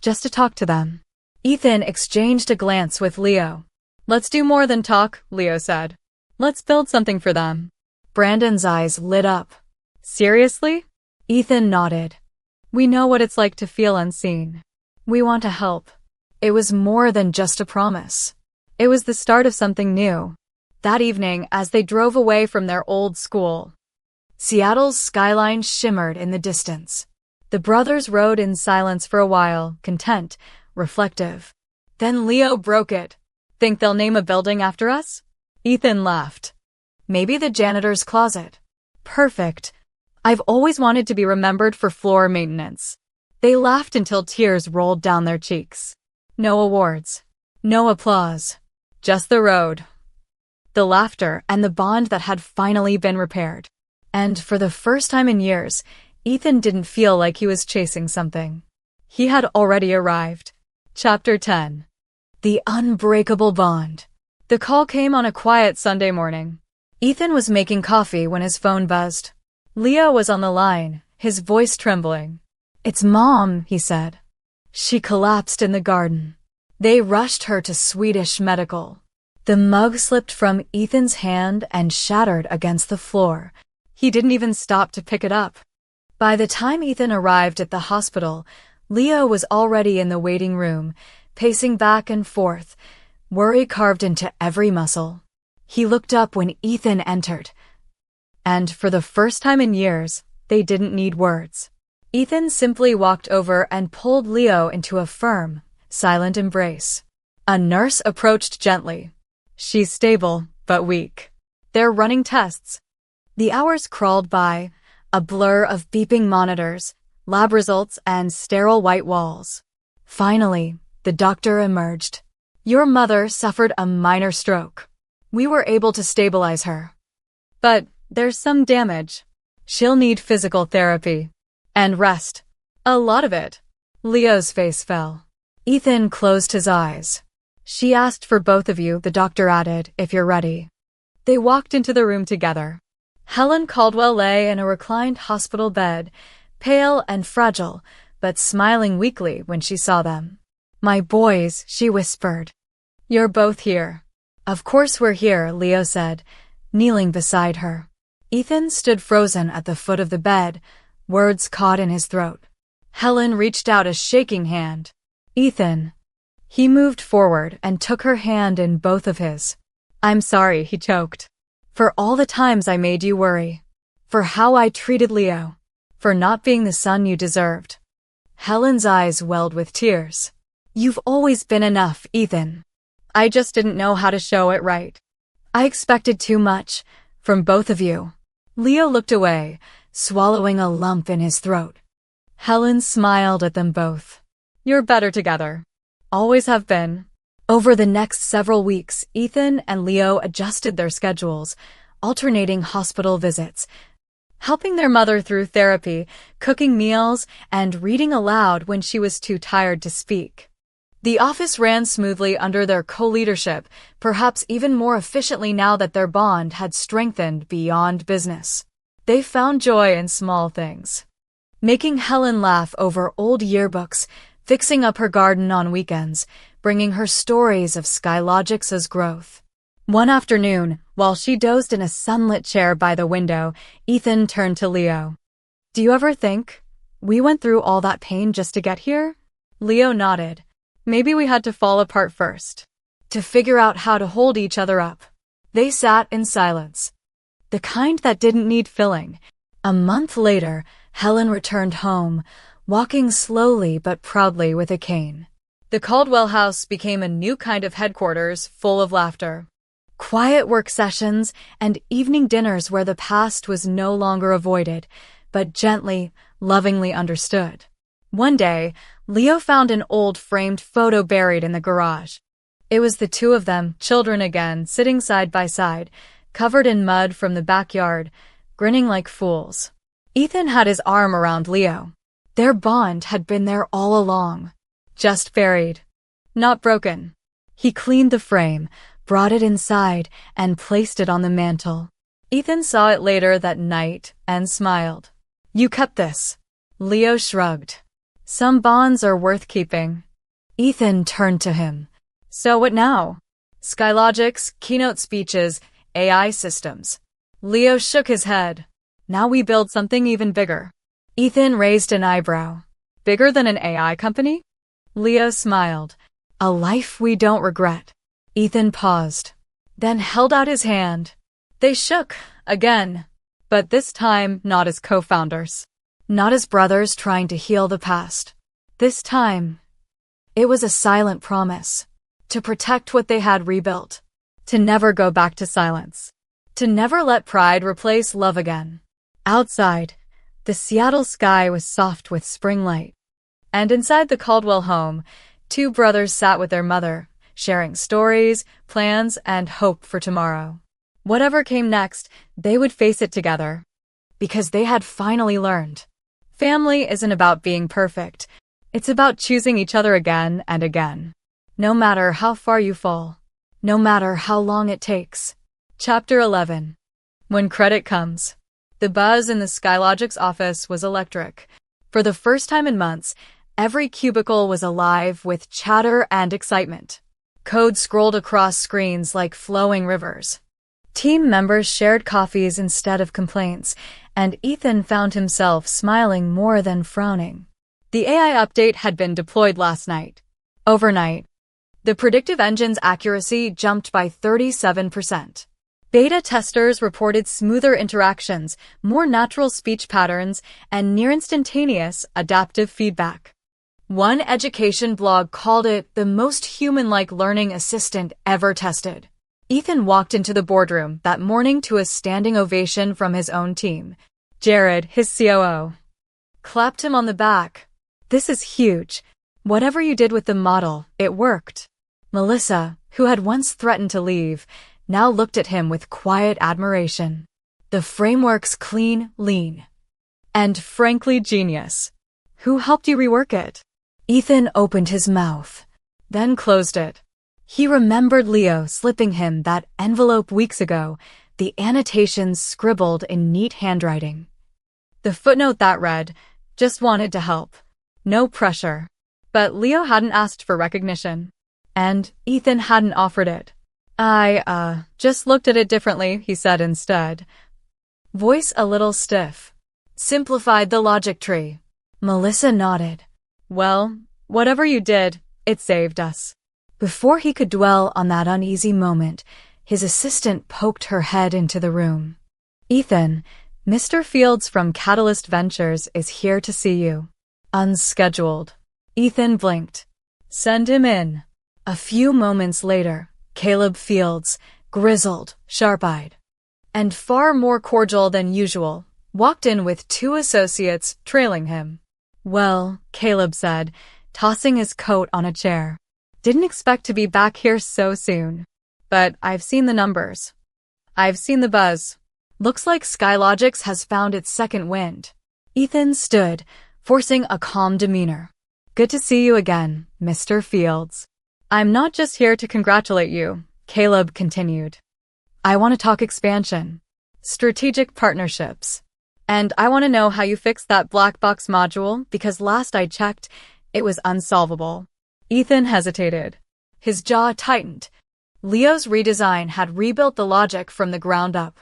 Just to talk to them. Ethan exchanged a glance with Leo. Let's do more than talk, Leo said. Let's build something for them. Brandon's eyes lit up. Seriously? Ethan nodded. We know what it's like to feel unseen. We want to help. It was more than just a promise. It was the start of something new. That evening, as they drove away from their old school, Seattle's skyline shimmered in the distance. The brothers rode in silence for a while, content, reflective. Then Leo broke it. Think they'll name a building after us? Ethan laughed. Maybe the janitor's closet. Perfect. I've always wanted to be remembered for floor maintenance. They laughed until tears rolled down their cheeks. No awards. No applause. Just the road. The laughter and the bond that had finally been repaired. And for the first time in years, Ethan didn't feel like he was chasing something. He had already arrived. Chapter 10. The Unbreakable Bond. The call came on a quiet Sunday morning. Ethan was making coffee when his phone buzzed. Leo was on the line, his voice trembling. It's Mom, he said. She collapsed in the garden. They rushed her to Swedish Medical. The mug slipped from Ethan's hand and shattered against the floor. He didn't even stop to pick it up. By the time Ethan arrived at the hospital, Leo was already in the waiting room, pacing back and forth, worry carved into every muscle. He looked up when Ethan entered. And for the first time in years, they didn't need words. Ethan simply walked over and pulled Leo into a firm, silent embrace. A nurse approached gently. She's stable, but weak. They're running tests. The hours crawled by, a blur of beeping monitors, lab results, and sterile white walls. Finally, the doctor emerged. Your mother suffered a minor stroke. We were able to stabilize her. But there's some damage. She'll need physical therapy. And rest. A lot of it. Leo's face fell. Ethan closed his eyes. She asked for both of you, the doctor added, if you're ready. They walked into the room together. Helen Caldwell lay in a reclined hospital bed, pale and fragile, but smiling weakly when she saw them. My boys, she whispered. You're both here. Of course we're here, Leo said, kneeling beside her. Ethan stood frozen at the foot of the bed, words caught in his throat. Helen reached out a shaking hand. Ethan. He moved forward and took her hand in both of his. I'm sorry, he choked. For all the times I made you worry. For how I treated Leo. For not being the son you deserved. Helen's eyes welled with tears. You've always been enough, Ethan. I just didn't know how to show it right. I expected too much, from both of you. Leo looked away, swallowing a lump in his throat. Helen smiled at them both. You're better together. Always have been. Over the next several weeks, Ethan and Leo adjusted their schedules, alternating hospital visits, helping their mother through therapy, cooking meals, and reading aloud when she was too tired to speak. The office ran smoothly under their co-leadership, perhaps even more efficiently now that their bond had strengthened beyond business. They found joy in small things. Making Helen laugh over old yearbooks, fixing up her garden on weekends, bringing her stories of Skylogic's growth. One afternoon, while she dozed in a sunlit chair by the window, Ethan turned to Leo. Do you ever think we went through all that pain just to get here? Leo nodded. Maybe we had to fall apart first. to figure out how to hold each other up. They sat in silence, the kind that didn't need filling. A month later, Helen returned home, walking slowly but proudly with a cane. The Caldwell house became a new kind of headquarters full of laughter. Quiet work sessions and evening dinners where the past was no longer avoided, but gently, lovingly understood. One day, Leo found an old framed photo buried in the garage. It was the two of them, children again, sitting side by side, covered in mud from the backyard, grinning like fools. Ethan had his arm around Leo. Their bond had been there all along. Just buried, not broken. He cleaned the frame, brought it inside, and placed it on the mantel. Ethan saw it later that night and smiled. "You kept this." Leo shrugged. "Some bonds are worth keeping." Ethan turned to him. "So what now?" "Skylogics, keynote speeches, AI systems." Leo shook his head. "Now we build something even bigger." Ethan raised an eyebrow. "Bigger than an AI company?" Leo smiled. "A life we don't regret." Ethan paused, then held out his hand. They shook, again, but this time not as co-founders. Not as brothers trying to heal the past. This time, it was a silent promise. To protect what they had rebuilt. To never go back to silence. To never let pride replace love again. Outside, the Seattle sky was soft with spring light. And inside the Caldwell home, two brothers sat with their mother, sharing stories, plans, and hope for tomorrow. Whatever came next, they would face it together. Because they had finally learned. Family isn't about being perfect. It's about choosing each other again and again. No matter how far you fall. No matter how long it takes. Chapter 11. When credit comes. The buzz in the Skylogic's office was electric. For the first time in months, every cubicle was alive with chatter and excitement. Code scrolled across screens like flowing rivers. Team members shared coffees instead of complaints, and Ethan found himself smiling more than frowning. The AI update had been deployed last night. Overnight. The predictive engine's accuracy jumped by 37%. Beta testers reported smoother interactions, more natural speech patterns, and near-instantaneous adaptive feedback. One education blog called it the most human-like learning assistant ever tested. Ethan walked into the boardroom that morning to a standing ovation from his own team. Jared, his COO, clapped him on the back. "This is huge. Whatever you did with the model, it worked." Melissa, who had once threatened to leave, now looked at him with quiet admiration. "The framework's clean, lean, and frankly genius. Who helped you rework it?" Ethan opened his mouth, then closed it. He remembered Leo slipping him that envelope weeks ago, the annotations scribbled in neat handwriting. The footnote that read, "Just wanted to help. No pressure." But Leo hadn't asked for recognition. And Ethan hadn't offered it. "I, just looked at it differently," he said instead. Voice a little stiff. "Simplified the logic tree." Melissa nodded. "Well, whatever you did, it saved us." Before he could dwell on that uneasy moment, his assistant poked her head into the room. "Ethan, Mr. Fields from Catalyst Ventures is here to see you." Unscheduled. Ethan blinked. "Send him in." A few moments later, Caleb Fields, grizzled, sharp-eyed, and far more cordial than usual, walked in with two associates trailing him. "Well," Caleb said, tossing his coat on a chair. "Didn't expect to be back here so soon. But I've seen the numbers. I've seen the buzz. Looks like Skylogix has found its second wind." Ethan stood, forcing a calm demeanor. "Good to see you again, Mr. Fields." "I'm not just here to congratulate you," Caleb continued. "I want to talk expansion, strategic partnerships. And I want to know how you fixed that black box module, because last I checked, it was unsolvable." Ethan hesitated. His jaw tightened. Leo's redesign had rebuilt the logic from the ground up.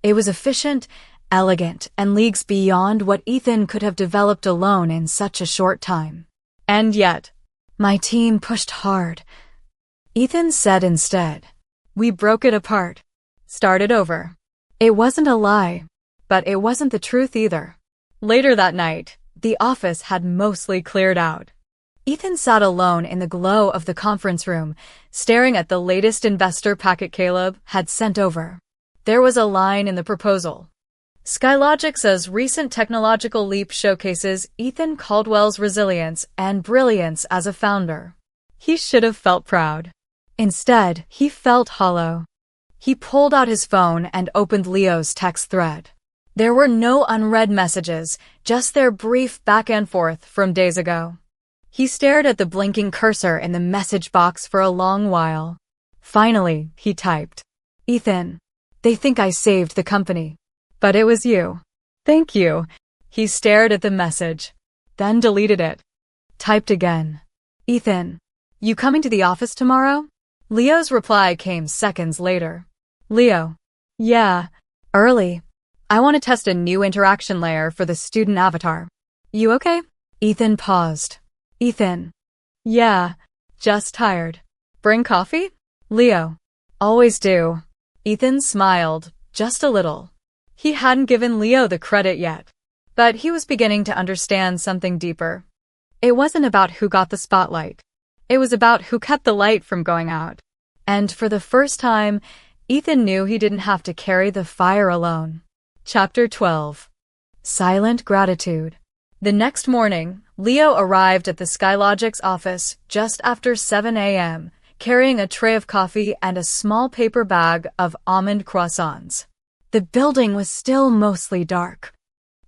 It was efficient, elegant, and leagues beyond what Ethan could have developed alone in such a short time. "And yet, my team pushed hard." Ethan said instead. We broke it apart. Started over. It wasn't a lie, but it wasn't the truth either. Later that night, the office had mostly cleared out. Ethan sat alone in the glow of the conference room, staring at the latest investor packet Caleb had sent over. There was a line in the proposal. Skylogic's recent technological leap showcases Ethan Caldwell's resilience and brilliance as a founder. He should have felt proud. Instead, he felt hollow. He pulled out his phone and opened Leo's text thread. There were no unread messages, just their brief back and forth from days ago. He stared at the blinking cursor in the message box for a long while. Finally, he typed, Ethan, they think I saved the company. But it was you. Thank you. He stared at the message, then deleted it. Typed again. Ethan, you coming to the office tomorrow? Leo's reply came seconds later. Leo. Yeah. Early. I want to test a new interaction layer for the student avatar. You okay? Ethan paused. Ethan. Yeah. Just tired. Bring coffee? Leo. Always do. Ethan smiled, just a little. He hadn't given Leo the credit yet, but he was beginning to understand something deeper. It wasn't about who got the spotlight. It was about who kept the light from going out. And for the first time, Ethan knew he didn't have to carry the fire alone. Chapter 12. Silent Gratitude. The next morning, Leo arrived at the Skylogic's office just after 7 a.m., carrying a tray of coffee and a small paper bag of almond croissants. The building was still mostly dark.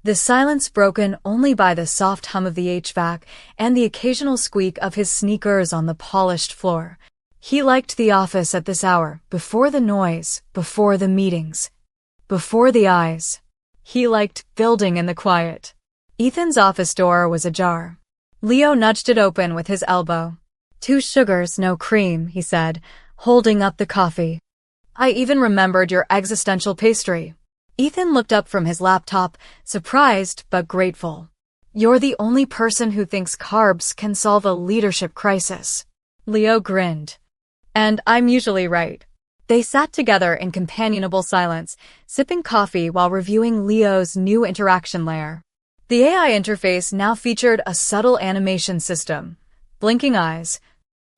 The silence broken only by the soft hum of the HVAC and the occasional squeak of his sneakers on the polished floor. He liked the office at this hour, before the noise, before the meetings, before the eyes. He liked building in the quiet. Ethan's office door was ajar. Leo nudged it open with his elbow. 2 sugars, no cream, he said, holding up the coffee. I even remembered your existential pastry. Ethan looked up from his laptop, surprised but grateful. You're the only person who thinks carbs can solve a leadership crisis. Leo grinned. And I'm usually right. They sat together in companionable silence, sipping coffee while reviewing Leo's new interaction layer. The AI interface now featured a subtle animation system, blinking eyes,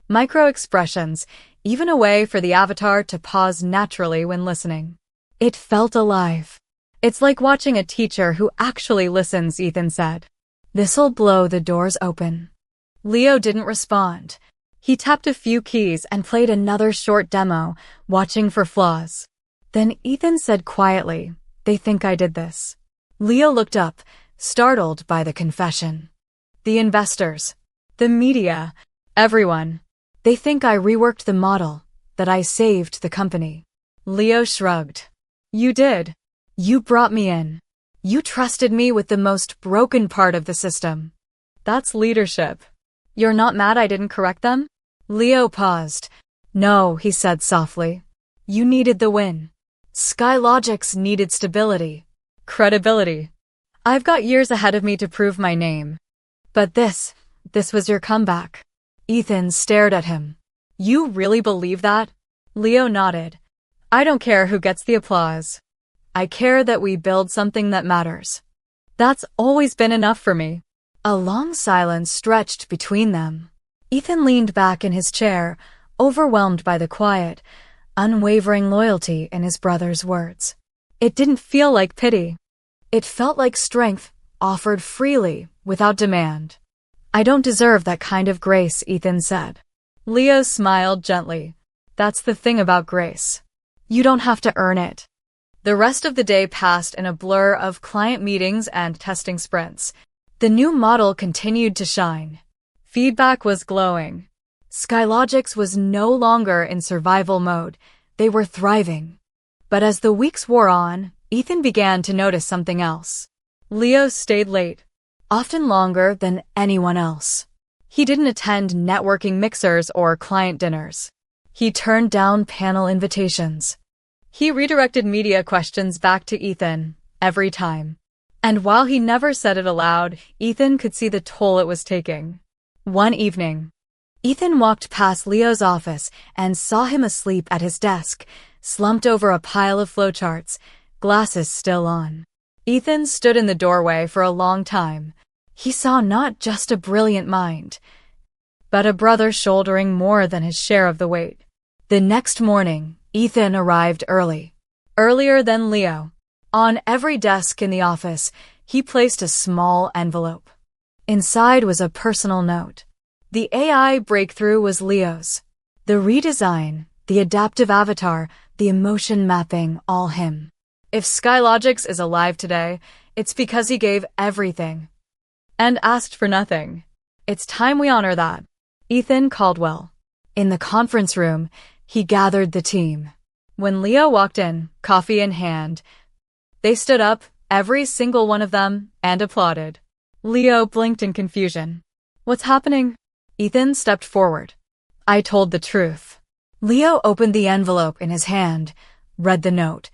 micro-expressions, even a way for the avatar to pause naturally when listening. It felt alive. It's like watching a teacher who actually listens, Ethan said. This'll blow the doors open. Leo didn't respond. He tapped a few keys and played another short demo, watching for flaws. Then Ethan said quietly, they think I did this. Leo looked up, startled by the confession. The investors, the media, everyone. They think I reworked the model, that I saved the company. Leo shrugged. You did. You brought me in. You trusted me with the most broken part of the system. That's leadership. You're not mad I didn't correct them? Leo paused. No, he said softly. You needed the win. Skylogic's needed stability. Credibility. I've got years ahead of me to prove my name. But this was your comeback. Ethan stared at him. You really believe that? Leo nodded. I don't care who gets the applause. I care that we build something that matters. That's always been enough for me. A long silence stretched between them. Ethan leaned back in his chair, overwhelmed by the quiet, unwavering loyalty in his brother's words. It didn't feel like pity. It felt like strength, offered freely, without demand. I don't deserve that kind of grace, Ethan said. Leo smiled gently. That's the thing about grace. You don't have to earn it. The rest of the day passed in a blur of client meetings and testing sprints. The new model continued to shine. Feedback was glowing. Skylogic's was no longer in survival mode. They were thriving. But as the weeks wore on, Ethan began to notice something else. Leo stayed late, often longer than anyone else. He didn't attend networking mixers or client dinners. He turned down panel invitations. He redirected media questions back to Ethan, every time. And while he never said it aloud, Ethan could see the toll it was taking. One evening, Ethan walked past Leo's office and saw him asleep at his desk, slumped over a pile of flowcharts, glasses still on. Ethan stood in the doorway for a long time. He saw not just a brilliant mind, but a brother shouldering more than his share of the weight. The next morning, Ethan arrived early. Earlier than Leo. On every desk in the office, he placed a small envelope. Inside was a personal note. The AI breakthrough was Leo's. The redesign, the adaptive avatar, the emotion mapping, all him. If Skylogics is alive today, it's because he gave everything and asked for nothing. It's time we honor that. Ethan Caldwell. In the conference room, he gathered the team. When Leo walked in, coffee in hand, they stood up, every single one of them, and applauded. Leo blinked in confusion. What's happening? Ethan stepped forward. I told the truth. Leo opened the envelope in his hand, read the note,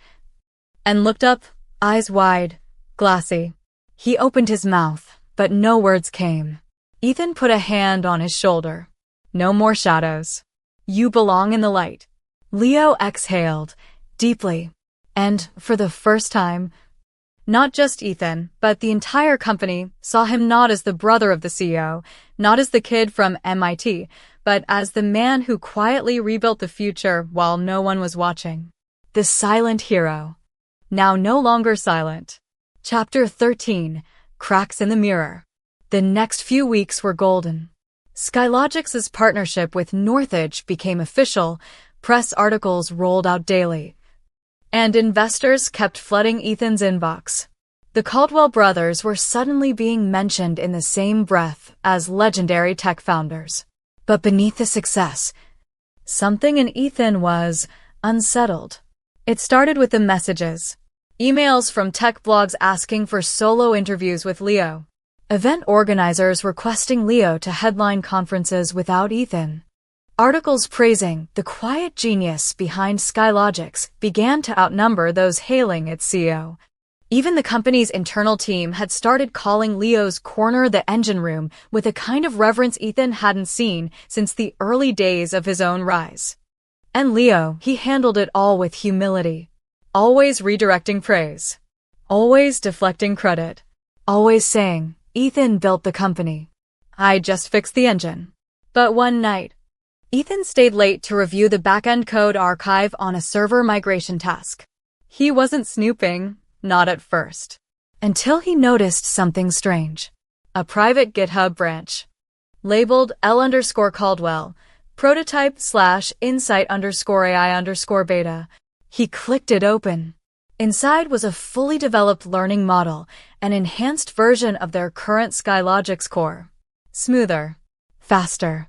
and looked up, eyes wide, glassy. He opened his mouth, but no words came. Ethan put a hand on his shoulder. No more shadows. You belong in the light. Leo exhaled, deeply, and, for the first time, not just Ethan, but the entire company saw him not as the brother of the CEO, not as the kid from MIT, but as the man who quietly rebuilt the future while no one was watching. The silent hero. Now no longer silent. Chapter 13. Cracks in the Mirror. The next few weeks were golden. Skylogics' partnership with Northridge became official, press articles rolled out daily, and investors kept flooding Ethan's inbox. The Caldwell brothers were suddenly being mentioned in the same breath as legendary tech founders. But beneath the success, something in Ethan was unsettled. It started with the messages. Emails from tech blogs asking for solo interviews with Leo. Event organizers requesting Leo to headline conferences without Ethan. Articles praising the quiet genius behind Skylogics began to outnumber those hailing its CEO. Even the company's internal team had started calling Leo's corner the engine room with a kind of reverence Ethan hadn't seen since the early days of his own rise. And Leo, he handled it all with humility. Always redirecting praise. Always deflecting credit. Always saying, Ethan built the company. I just fixed the engine. But one night, Ethan stayed late to review the back-end code archive on a server migration task. He wasn't snooping, not at first, until he noticed something strange. A private GitHub branch, labeled L_Caldwell, prototype/insight_AI_beta. He clicked it open. Inside was a fully developed learning model, an enhanced version of their current Skylogics core. Smoother, faster,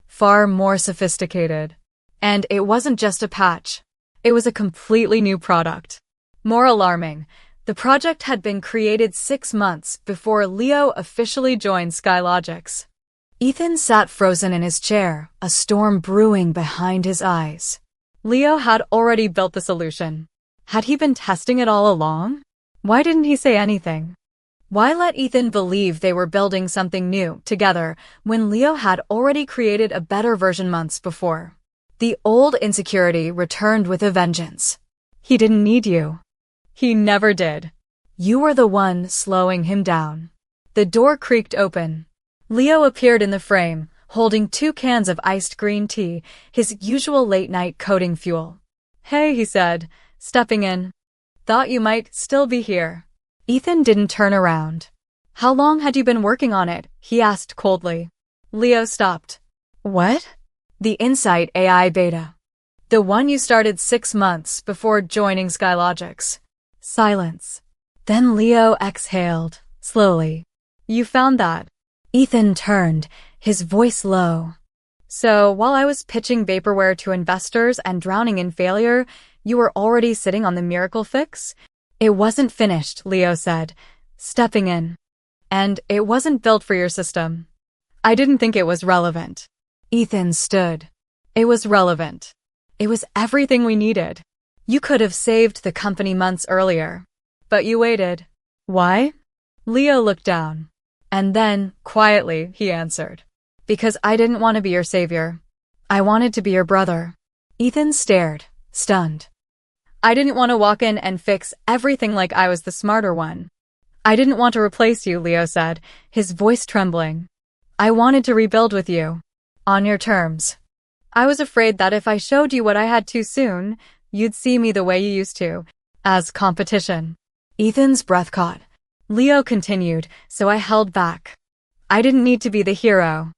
far more sophisticated. And it wasn't just a patch. It was a completely new product. More alarming, the project had been created 6 months before Leo officially joined Skylogics. Ethan sat frozen in his chair, a storm brewing behind his eyes. Leo had already built the solution. Had he been testing it all along? Why didn't he say anything? Why let Ethan believe they were building something new together when Leo had already created a better version months before? The old insecurity returned with a vengeance. He didn't need you. He never did. You were the one slowing him down. The door creaked open. Leo appeared in the frame, holding 2 cans of iced green tea, his usual late-night coding fuel. Hey, he said, stepping in. Thought you might still be here. Ethan didn't turn around. How long had you been working on it? He asked coldly. Leo stopped. What? The Insight AI beta. The one you started 6 months before joining Skylogics. Silence. Then Leo exhaled, slowly. You found that. Ethan turned, his voice low. So, while I was pitching vaporware to investors and drowning in failure, you were already sitting on the miracle fix? It wasn't finished, Leo said, stepping in. And it wasn't built for your system. I didn't think it was relevant. Ethan stood. It was relevant. It was everything we needed. You could have saved the company months earlier. But you waited. Why? Leo looked down. And then, quietly, he answered. Because I didn't want to be your savior. I wanted to be your brother. Ethan stared, stunned. I didn't want to walk in and fix everything like I was the smarter one. I didn't want to replace you, Leo said, his voice trembling. I wanted to rebuild with you. On your terms. I was afraid that if I showed you what I had too soon, you'd see me the way you used to, as competition. Ethan's breath caught. Leo continued, so I held back. I didn't need to be the hero.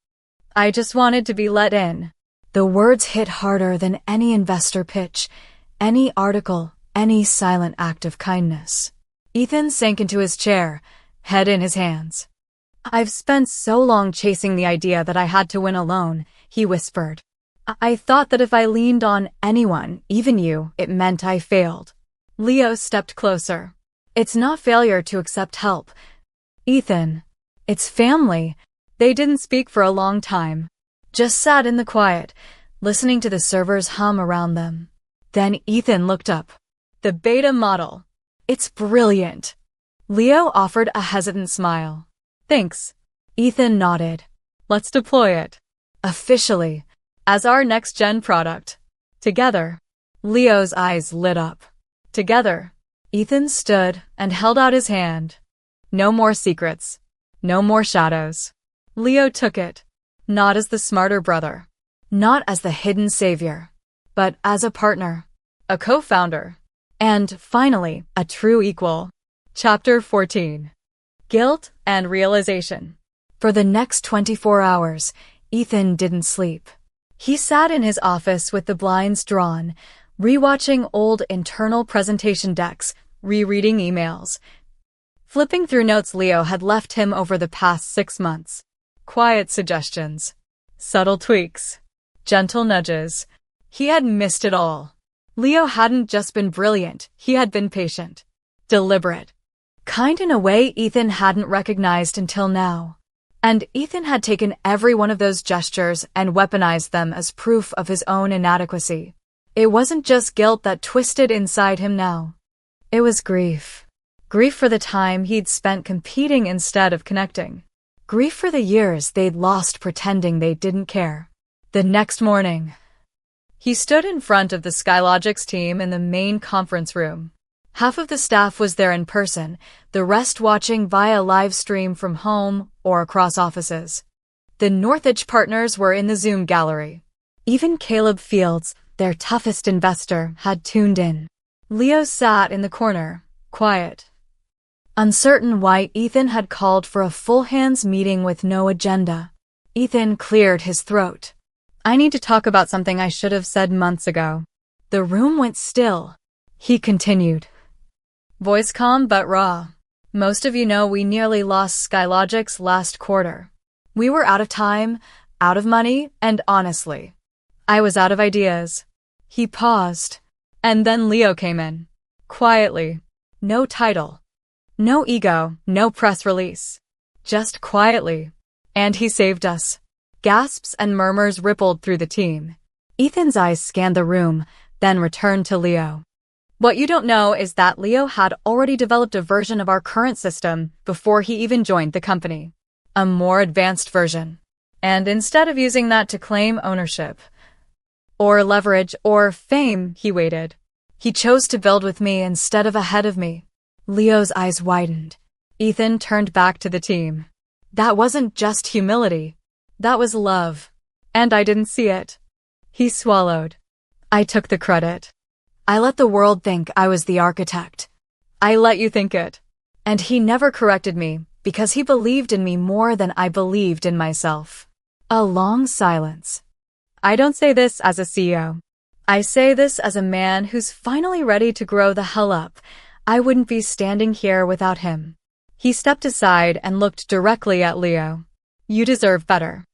I just wanted to be let in. The words hit harder than any investor pitch, any article, any silent act of kindness. Ethan sank into his chair, head in his hands. I've spent so long chasing the idea that I had to win alone, he whispered. I thought that if I leaned on anyone, even you, it meant I failed. Leo stepped closer. It's not failure to accept help. Ethan, it's family. They didn't speak for a long time. Just sat in the quiet, listening to the servers hum around them. Then Ethan looked up. The beta model. It's brilliant. Leo offered a hesitant smile. Thanks. Ethan nodded. Let's deploy it. Officially. As our next-gen product. Together. Leo's eyes lit up. Together. Ethan stood and held out his hand. No more secrets. No more shadows. Leo took it. Not as the smarter brother. Not as the hidden savior. But as a partner. A co-founder. And, finally, a true equal. Chapter 14. Guilt and Realization. For the next 24 hours, Ethan didn't sleep. He sat in his office with the blinds drawn, rewatching old internal presentation decks, rereading emails, flipping through notes Leo had left him over the past 6 months. Quiet suggestions, subtle tweaks, gentle nudges. He had missed it all. Leo hadn't just been brilliant, he had been patient, deliberate, kind in a way Ethan hadn't recognized until now. And Ethan had taken every one of those gestures and weaponized them as proof of his own inadequacy. It wasn't just guilt that twisted inside him now. It was grief. Grief for the time he'd spent competing instead of connecting. Grief for the years they'd lost pretending they didn't care. The next morning, he stood in front of the Skylogic's team in the main conference room. Half of the staff was there in person, the rest watching via live stream from home or across offices. The Northridge partners were in the Zoom gallery. Even Caleb Fields, their toughest investor, had tuned in. Leo sat in the corner, quiet. Uncertain why Ethan had called for a full-hands meeting with no agenda. Ethan cleared his throat. I need to talk about something I should have said months ago. The room went still. He continued. Voice calm but raw. Most of you know we nearly lost Skylogic's last quarter. We were out of time, out of money, and honestly, I was out of ideas. He paused. And then Leo came in. Quietly. No title. No ego, no press release. Just quietly. And he saved us. Gasps and murmurs rippled through the team. Ethan's eyes scanned the room, then returned to Leo. What you don't know is that Leo had already developed a version of our current system before he even joined the company. A more advanced version. And instead of using that to claim ownership, or leverage, or fame, he waited. He chose to build with me instead of ahead of me. Leo's eyes widened. Ethan turned back to the team. That wasn't just humility. That was love. And I didn't see it. He swallowed. I took the credit. I let the world think I was the architect. I let you think it. And he never corrected me, because he believed in me more than I believed in myself. A long silence. I don't say this as a CEO. I say this as a man who's finally ready to grow the hell up. I wouldn't be standing here without him. He stepped aside and looked directly at Leo. You deserve better.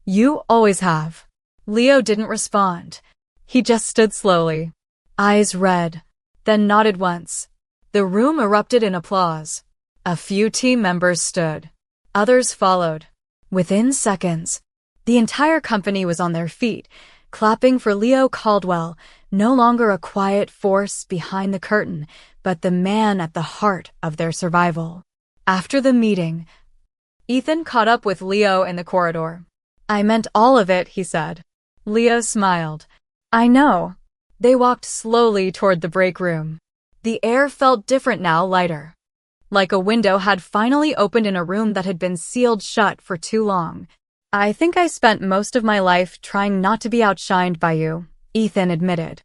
You always have. Leo didn't respond. He just stood slowly. Eyes red, then nodded once. The room erupted in applause. A few team members stood. Others followed. Within seconds, the entire company was on their feet, clapping for Leo Caldwell, no longer a quiet force behind the curtain, but the man at the heart of their survival. After the meeting, Ethan caught up with Leo in the corridor. I meant all of it, he said. Leo smiled. I know. They walked slowly toward the break room. The air felt different now, lighter. Like a window had finally opened in a room that had been sealed shut for too long. I think I spent most of my life trying not to be outshined by you, Ethan admitted.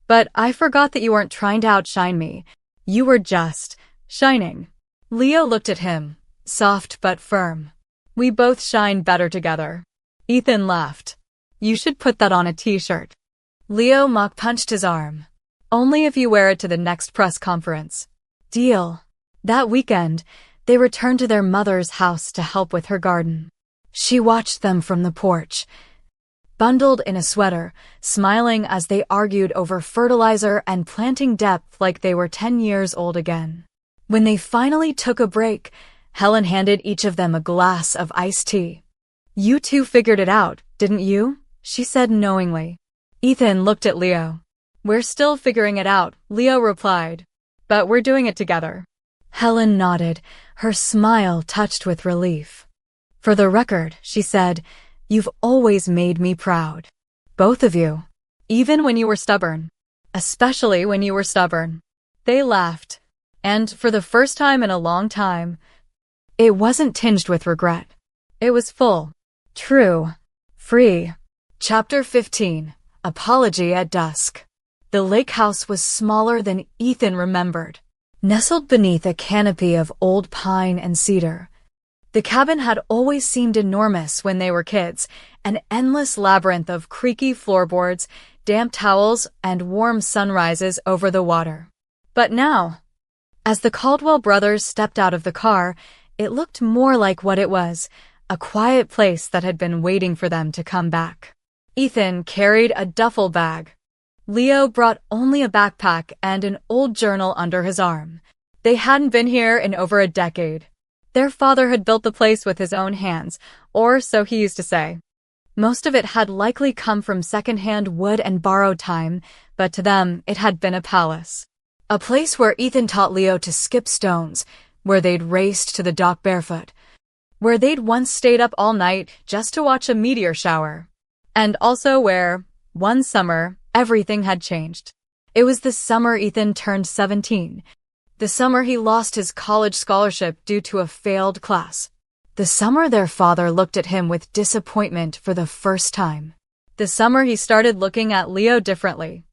But I forgot that you weren't trying to outshine me. You were just shining. Leo looked at him, soft but firm. We both shine better together. Ethan laughed. You should put that on a t-shirt. Leo mock punched his arm. Only if you wear it to the next press conference. Deal. That weekend, they returned to their mother's house to help with her garden. She watched them from the porch, bundled in a sweater, smiling as they argued over fertilizer and planting depth like they were 10 years old again. When they finally took a break, Helen handed each of them a glass of iced tea. You two figured it out, didn't you? She said knowingly. Ethan looked at Leo. We're still figuring it out, Leo replied. But we're doing it together. Helen nodded, her smile touched with relief. For the record, she said, you've always made me proud. Both of you. Even when you were stubborn. Especially when you were stubborn. They laughed. And for the first time in a long time, it wasn't tinged with regret. It was full. True. Free. Chapter 15. Apology at Dusk. The lake house was smaller than Ethan remembered. Nestled beneath a canopy of old pine and cedar. The cabin had always seemed enormous when they were kids, an endless labyrinth of creaky floorboards, damp towels, and warm sunrises over the water. But now, as the Caldwell brothers stepped out of the car, it looked more like what it was, a quiet place that had been waiting for them to come back. Ethan carried a duffel bag. Leo brought only a backpack and an old journal under his arm. They hadn't been here in over a decade. Their father had built the place with his own hands, or so he used to say. Most of it had likely come from second-hand wood and borrowed time, but to them it had been a palace. A place where Ethan taught Leo to skip stones, where they'd raced to the dock barefoot, where they'd once stayed up all night just to watch a meteor shower, and also where, one summer, everything had changed. It was the summer Ethan turned 17. The summer he lost his college scholarship due to a failed class. The summer their father looked at him with disappointment for the first time. The summer he started looking at Leo differently.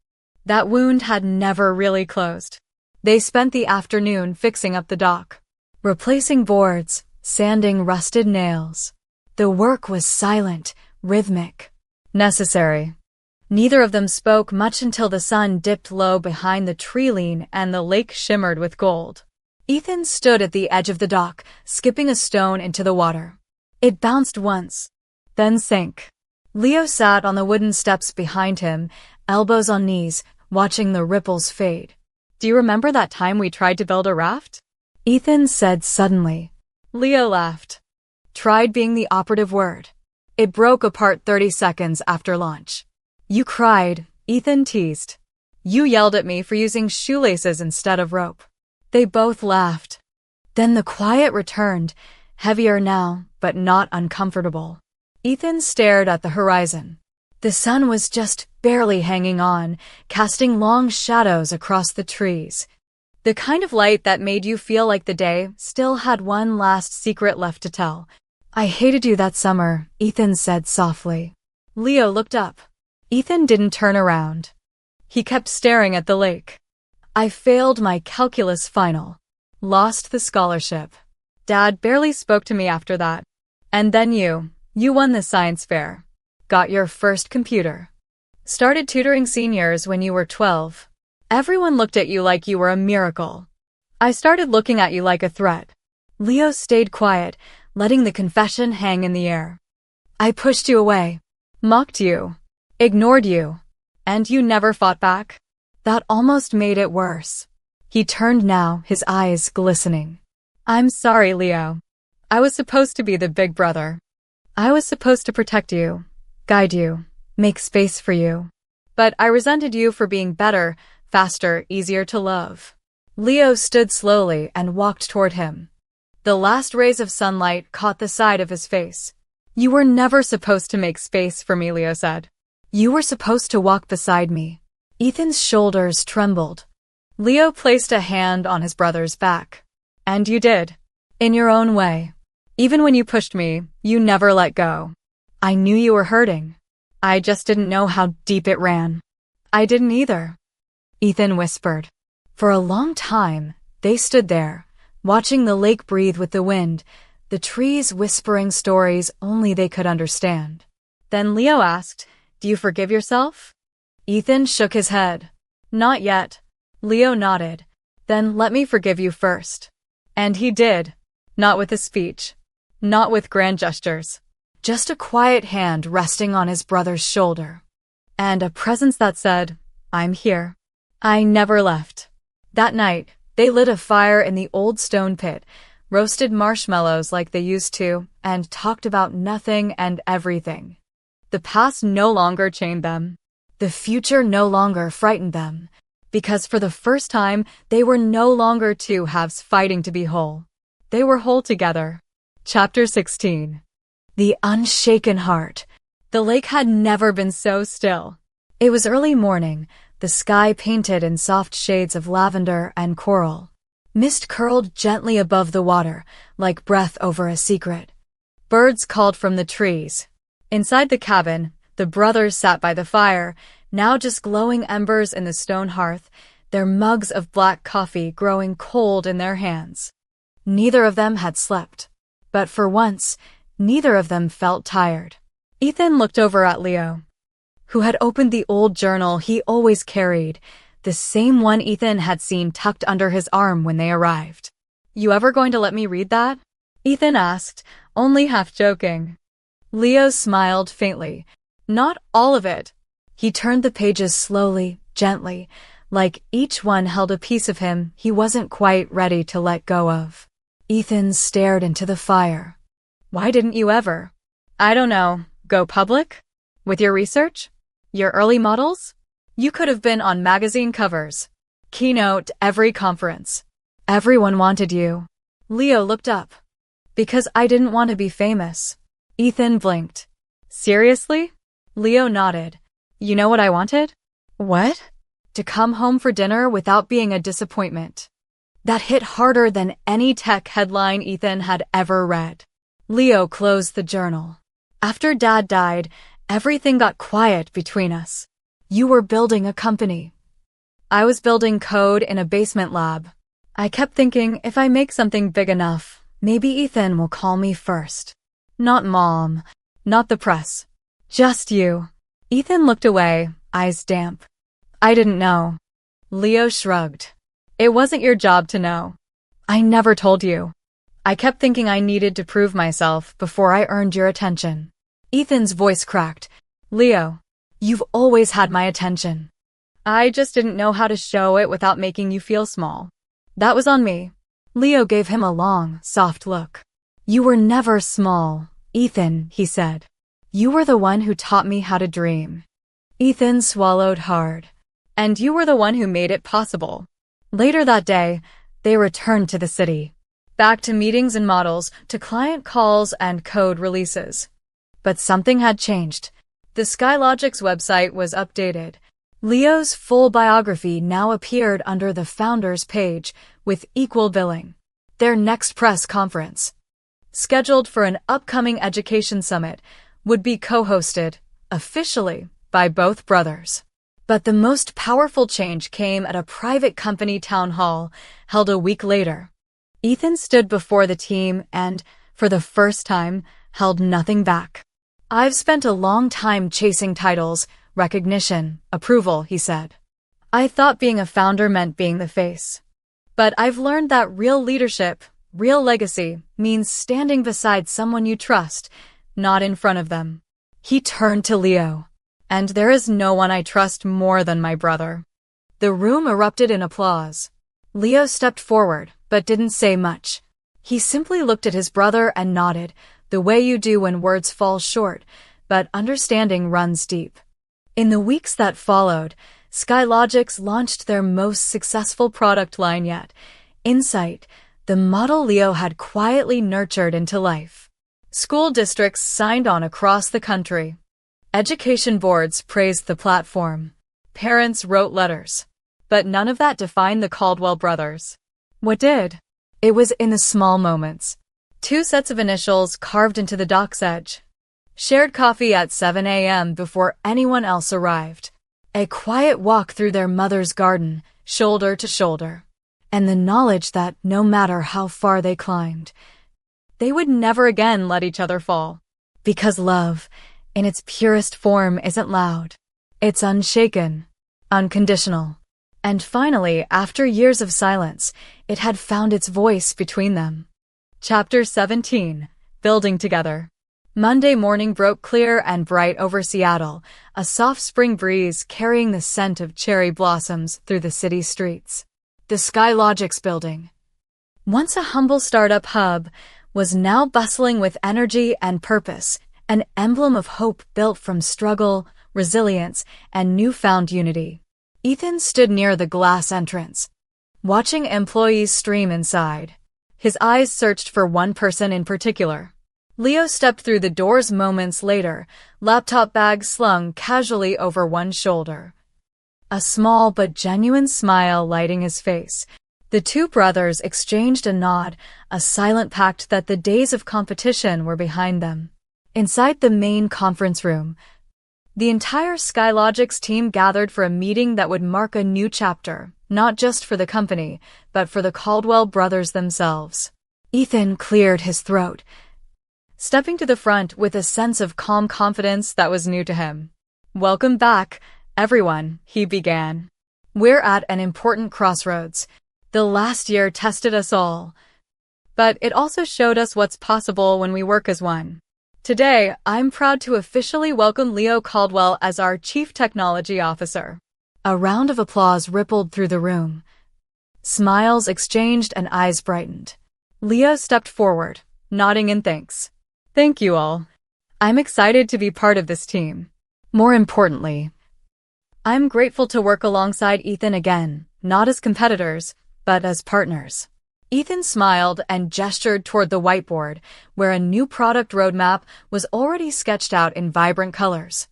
That wound had never really closed. They spent the afternoon fixing up the dock, replacing boards, sanding rusted nails. The work was silent, rhythmic, necessary. Neither of them spoke much until the sun dipped low behind the tree line and the lake shimmered with gold. Ethan stood at the edge of the dock, skipping a stone into the water. It bounced once, then sank. Leo sat on the wooden steps behind him, elbows on knees, watching the ripples fade. Do you remember that time we tried to build a raft? Ethan said suddenly. Leo laughed. Tried being the operative word. It broke apart 30 seconds after launch. You cried, Ethan teased. You yelled at me for using shoelaces instead of rope. They both laughed. Then the quiet returned, heavier now, but not uncomfortable. Ethan stared at the horizon. The sun was just barely hanging on, casting long shadows across the trees. The kind of light that made you feel like the day still had one last secret left to tell. I hated you that summer, Ethan said softly. Leo looked up. Ethan didn't turn around. He kept staring at the lake. I failed my calculus final. Lost the scholarship. Dad barely spoke to me after that. And then you won the science fair. Got your first computer. Started tutoring seniors when you were 12. Everyone looked at you like you were a miracle. I started looking at you like a threat. Leo stayed quiet, letting the confession hang in the air. I pushed you away. Mocked you. Ignored you. And you never fought back? That almost made it worse. He turned now, his eyes glistening. I'm sorry, Leo. I was supposed to be the big brother. I was supposed to protect you, guide you, make space for you. But I resented you for being better, faster, easier to love. Leo stood slowly and walked toward him. The last rays of sunlight caught the side of his face. You were never supposed to make space for me, Leo said. You were supposed to walk beside me. Ethan's shoulders trembled. Leo placed a hand on his brother's back. And you did. In your own way. Even when you pushed me, you never let go. I knew you were hurting. I just didn't know how deep it ran. I didn't either. Ethan whispered. For a long time, they stood there, watching the lake breathe with the wind, the trees whispering stories only they could understand. Then Leo asked, Do you forgive yourself? Ethan shook his head. Not yet. Leo nodded. Then let me forgive you first. And he did. Not with a speech. Not with grand gestures. Just a quiet hand resting on his brother's shoulder. And a presence that said, I'm here. I never left. That night, they lit a fire in the old stone pit, roasted marshmallows like they used to, and talked about nothing and everything. The past no longer chained them. The future no longer frightened them. Because for the first time, they were no longer two halves fighting to be whole. They were whole together. Chapter 16. The Unshaken Heart. The lake had never been so still. It was early morning, the sky painted in soft shades of lavender and coral. Mist curled gently above the water, like breath over a secret. Birds called from the trees. Inside the cabin, the brothers sat by the fire, now just glowing embers in the stone hearth, their mugs of black coffee growing cold in their hands. Neither of them had slept. But for once, neither of them felt tired. Ethan looked over at Leo, who had opened the old journal he always carried, the same one Ethan had seen tucked under his arm when they arrived. You ever going to let me read that? Ethan asked, only half joking. Leo smiled faintly. Not all of it. He turned the pages slowly, gently, like each one held a piece of him he wasn't quite ready to let go of. Ethan stared into the fire. Why didn't you ever? I don't know. Go public? With your research? Your early models? You could have been on magazine covers. Keynote every conference. Everyone wanted you. Leo looked up. Because I didn't want to be famous. Ethan blinked. Seriously? Leo nodded. You know what I wanted? What? To come home for dinner without being a disappointment. That hit harder than any tech headline Ethan had ever read. Leo closed the journal. After Dad died, everything got quiet between us. You were building a company. I was building code in a basement lab. I kept thinking if I make something big enough, maybe Ethan will call me first. Not Mom, not the press. Just you. Ethan looked away, eyes damp. I didn't know. Leo shrugged. It wasn't your job to know. I never told you. I kept thinking I needed to prove myself before I earned your attention. Ethan's voice cracked. Leo, you've always had my attention. I just didn't know how to show it without making you feel small. That was on me. Leo gave him a long, soft look. You were never small, Ethan, he said. You were the one who taught me how to dream. Ethan swallowed hard. And you were the one who made it possible. Later that day, they returned to the city. Back to meetings and models, to client calls and code releases. But something had changed. The Skylogic's website was updated. Leo's full biography now appeared under the founders page with equal billing. Their next press conference, scheduled for an upcoming education summit, would be co-hosted, officially, by both brothers. But the most powerful change came at a private company town hall held a week later. Ethan stood before the team and, for the first time, held nothing back. I've spent a long time chasing titles, recognition, approval, he said. I thought being a founder meant being the face. But I've learned that real leadership, real legacy, means standing beside someone you trust, not in front of them. He turned to Leo. And there is no one I trust more than my brother. The room erupted in applause. Leo stepped forward, but didn't say much. He simply looked at his brother and nodded, the way you do when words fall short, but understanding runs deep. In the weeks that followed, Skylogix launched their most successful product line yet, Insight, the model Leo had quietly nurtured into life. School districts signed on across the country. Education boards praised the platform. Parents wrote letters. But none of that defined the Caldwell brothers. What did? It was in the small moments. 2 sets of initials carved into the dock's edge. Shared coffee at 7 a.m. before anyone else arrived. A quiet walk through their mother's garden, shoulder to shoulder. And the knowledge that no matter how far they climbed, they would never again let each other fall. Because love, in its purest form, isn't loud. It's unshaken, unconditional. And finally, after years of silence, it had found its voice between them. Chapter 17. Building Together. Monday morning broke clear and bright over Seattle, a soft spring breeze carrying the scent of cherry blossoms through the city streets. The SkyLogix building, once a humble startup hub, was now bustling with energy and purpose, an emblem of hope built from struggle, resilience, and newfound unity. Ethan stood near the glass entrance, watching employees stream inside. His eyes searched for one person in particular. Leo stepped through the doors moments later, laptop bag slung casually over one shoulder. A small but genuine smile lighting his face. The 2 brothers exchanged a nod, a silent pact that the days of competition were behind them. Inside the main conference room, the entire SkyLogix team gathered for a meeting that would mark a new chapter, not just for the company, but for the Caldwell brothers themselves. Ethan cleared his throat, stepping to the front with a sense of calm confidence that was new to him. "Welcome back, everyone," he began. "We're at an important crossroads. The last year tested us all, but it also showed us what's possible when we work as one. Today, I'm proud to officially welcome Leo Caldwell as our Chief Technology Officer." A round of applause rippled through the room. Smiles exchanged and eyes brightened. Leo stepped forward, nodding in thanks. "Thank you all. I'm excited to be part of this team. More importantly, I'm grateful to work alongside Ethan again, not as competitors, but as partners." Ethan smiled and gestured toward the whiteboard, where a new product roadmap was already sketched out in vibrant colors.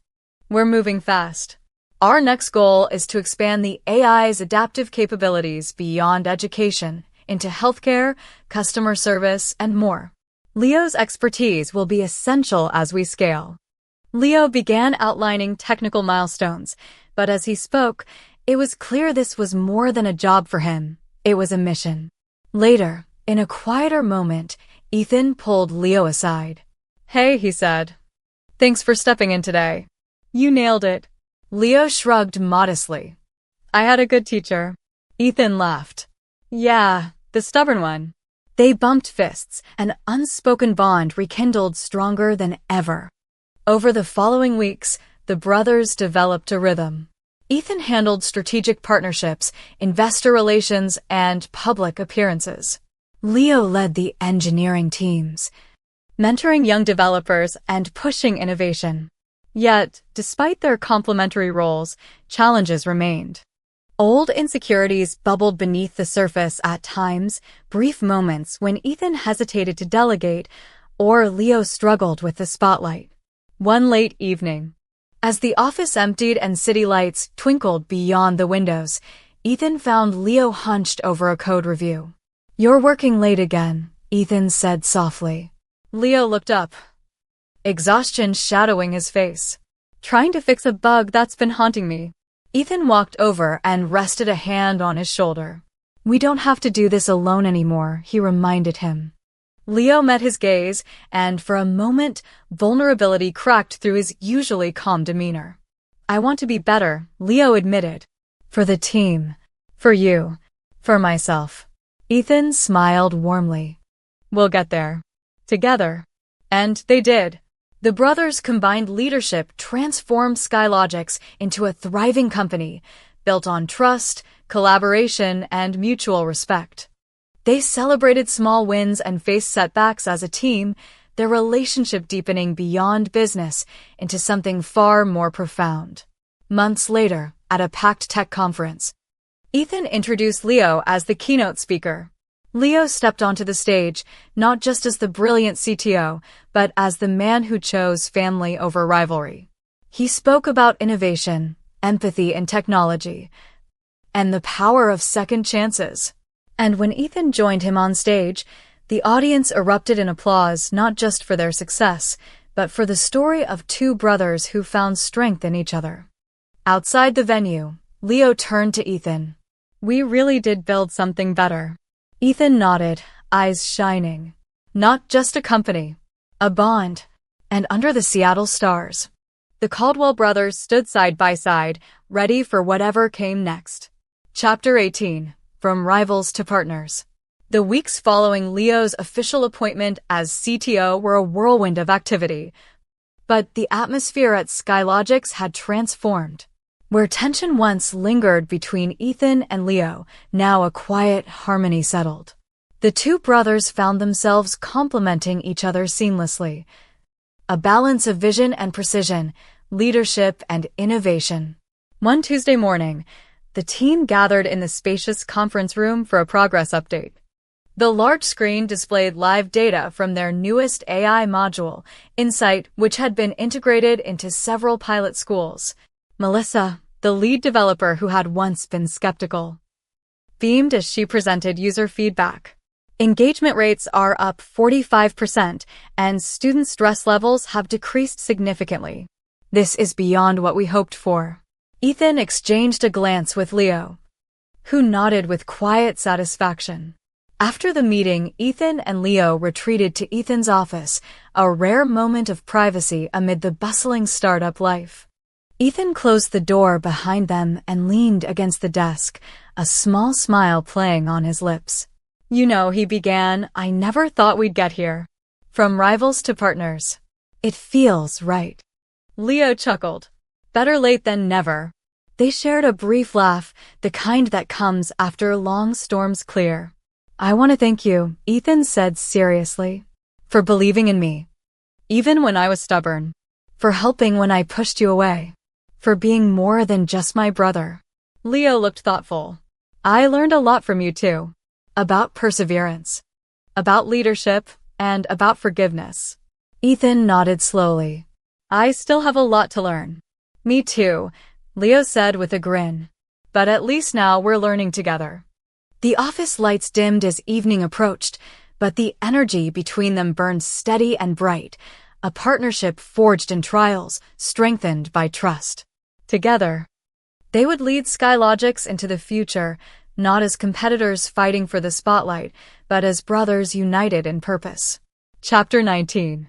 "We're moving fast. Our next goal is to expand the AI's adaptive capabilities beyond education into healthcare, customer service, and more. Leo's expertise will be essential as we scale." Leo began outlining technical milestones, but as he spoke, it was clear this was more than a job for him. It was a mission. Later, in a quieter moment, Ethan pulled Leo aside. "Hey," he said. "Thanks for stepping in today. You nailed it." Leo shrugged modestly. "I had a good teacher." Ethan laughed. "Yeah, the stubborn one." They bumped fists, an unspoken bond rekindled stronger than ever. Over the following weeks, the brothers developed a rhythm. Ethan handled strategic partnerships, investor relations, and public appearances. Leo led the engineering teams, mentoring young developers and pushing innovation. Yet, despite their complementary roles, challenges remained. Old insecurities bubbled beneath the surface at times, brief moments when Ethan hesitated to delegate or Leo struggled with the spotlight. One late evening, as the office emptied and city lights twinkled beyond the windows, Ethan found Leo hunched over a code review. "You're working late again," Ethan said softly. Leo looked up, exhaustion shadowing his face. "Trying to fix a bug that's been haunting me." Ethan walked over and rested a hand on his shoulder. "We don't have to do this alone anymore," he reminded him. Leo met his gaze, and for a moment, vulnerability cracked through his usually calm demeanor. "I want to be better," Leo admitted. "For the team. For you. For myself." Ethan smiled warmly. "We'll get there. Together." And they did. The brothers' combined leadership transformed SkyLogix into a thriving company, built on trust, collaboration, and mutual respect. They celebrated small wins and faced setbacks as a team, their relationship deepening beyond business into something far more profound. Months later, at a packed tech conference, Ethan introduced Leo as the keynote speaker. Leo stepped onto the stage, not just as the brilliant CTO, but as the man who chose family over rivalry. He spoke about innovation, empathy in technology, and the power of second chances. And when Ethan joined him on stage, the audience erupted in applause not just for their success, but for the story of two brothers who found strength in each other. Outside the venue, Leo turned to Ethan. "We really did build something better." Ethan nodded, eyes shining. "Not just a company, a bond." And under the Seattle stars, the Caldwell brothers stood side by side, ready for whatever came next. Chapter 18. From Rivals to Partners. The weeks following Leo's official appointment as CTO were a whirlwind of activity. But the atmosphere at Skylogix had transformed. Where tension once lingered between Ethan and Leo, now a quiet harmony settled. The two brothers found themselves complementing each other seamlessly. A balance of vision and precision, leadership and innovation. One Tuesday morning, the team gathered in the spacious conference room for a progress update. The large screen displayed live data from their newest AI module, Insight, which had been integrated into several pilot schools. Melissa, the lead developer who had once been skeptical, beamed as she presented user feedback. Engagement rates are up 45%, and student stress levels have decreased significantly. This is beyond what we hoped for. Ethan exchanged a glance with Leo, who nodded with quiet satisfaction. After the meeting, Ethan and Leo retreated to Ethan's office, a rare moment of privacy amid the bustling startup life. Ethan closed the door behind them and leaned against the desk, a small smile playing on his lips. "You know," he began, "I never thought we'd get here. From rivals to partners. It feels right." Leo chuckled. "Better late than never." They shared a brief laugh, the kind that comes after long storms clear. "I want to thank you," Ethan said seriously, "for believing in me, even when I was stubborn, for helping when I pushed you away, for being more than just my brother." Leo looked thoughtful. "I learned a lot from you too. About perseverance, about leadership, and about forgiveness." Ethan nodded slowly. "I still have a lot to learn." "Me too," Leo said with a grin. "But at least now we're learning together." The office lights dimmed as evening approached, but the energy between them burned steady and bright, a partnership forged in trials, strengthened by trust. Together, they would lead Skylogix into the future, not as competitors fighting for the spotlight, but as brothers united in purpose. Chapter 19.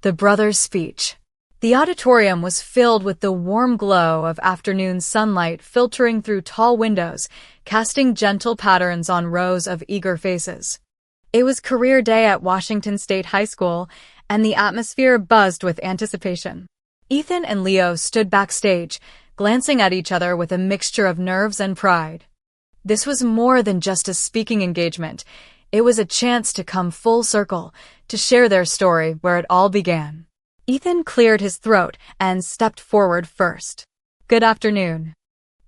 The Brothers' Speech. The auditorium was filled with the warm glow of afternoon sunlight filtering through tall windows, casting gentle patterns on rows of eager faces. It was career day at Washington State High School, and the atmosphere buzzed with anticipation. Ethan and Leo stood backstage, glancing at each other with a mixture of nerves and pride. This was more than just a speaking engagement. It was a chance to come full circle, to share their story where it all began. Ethan cleared his throat and stepped forward first. "Good afternoon.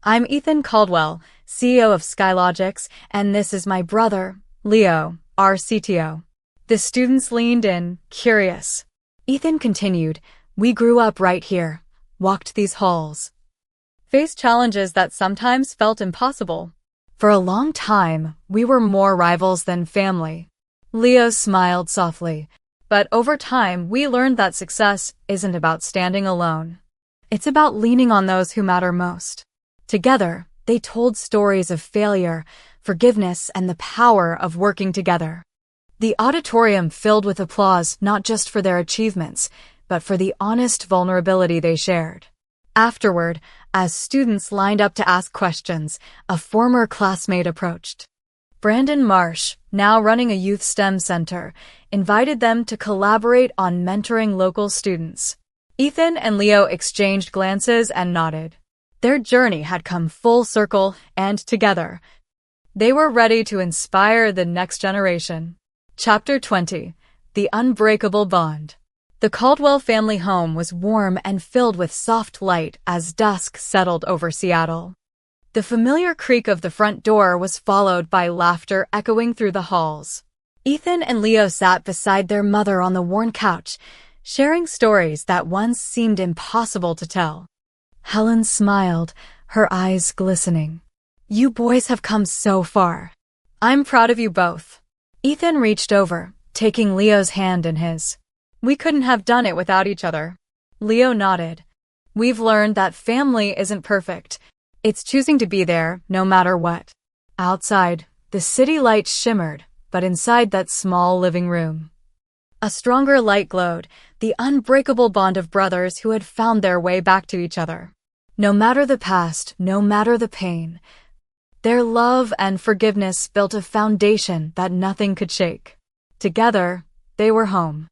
I'm Ethan Caldwell, CEO of Skylogix, and this is my brother, Leo, our CTO." The students leaned in, curious. Ethan continued, "We grew up right here, walked these halls, faced challenges that sometimes felt impossible. For a long time, we were more rivals than family." Leo smiled softly. "But over time, we learned that success isn't about standing alone. It's about leaning on those who matter most." Together, they told stories of failure, forgiveness, and the power of working together. The auditorium filled with applause not just for their achievements, but for the honest vulnerability they shared. Afterward, as students lined up to ask questions, a former classmate approached. Brandon Marsh, now running a youth STEM center, invited them to collaborate on mentoring local students. Ethan and Leo exchanged glances and nodded. Their journey had come full circle, and together, they were ready to inspire the next generation. Chapter 20. The Unbreakable Bond. The Caldwell family home was warm and filled with soft light as dusk settled over Seattle. The familiar creak of the front door was followed by laughter echoing through the halls. Ethan and Leo sat beside their mother on the worn couch, sharing stories that once seemed impossible to tell. Helen smiled, her eyes glistening. "You boys have come so far. I'm proud of you both." Ethan reached over, taking Leo's hand in his. "We couldn't have done it without each other." Leo nodded. "We've learned that family isn't perfect. It's choosing to be there, no matter what." Outside, the city lights shimmered, but inside that small living room, a stronger light glowed, the unbreakable bond of brothers who had found their way back to each other. No matter the past, no matter the pain, their love and forgiveness built a foundation that nothing could shake. Together, they were home.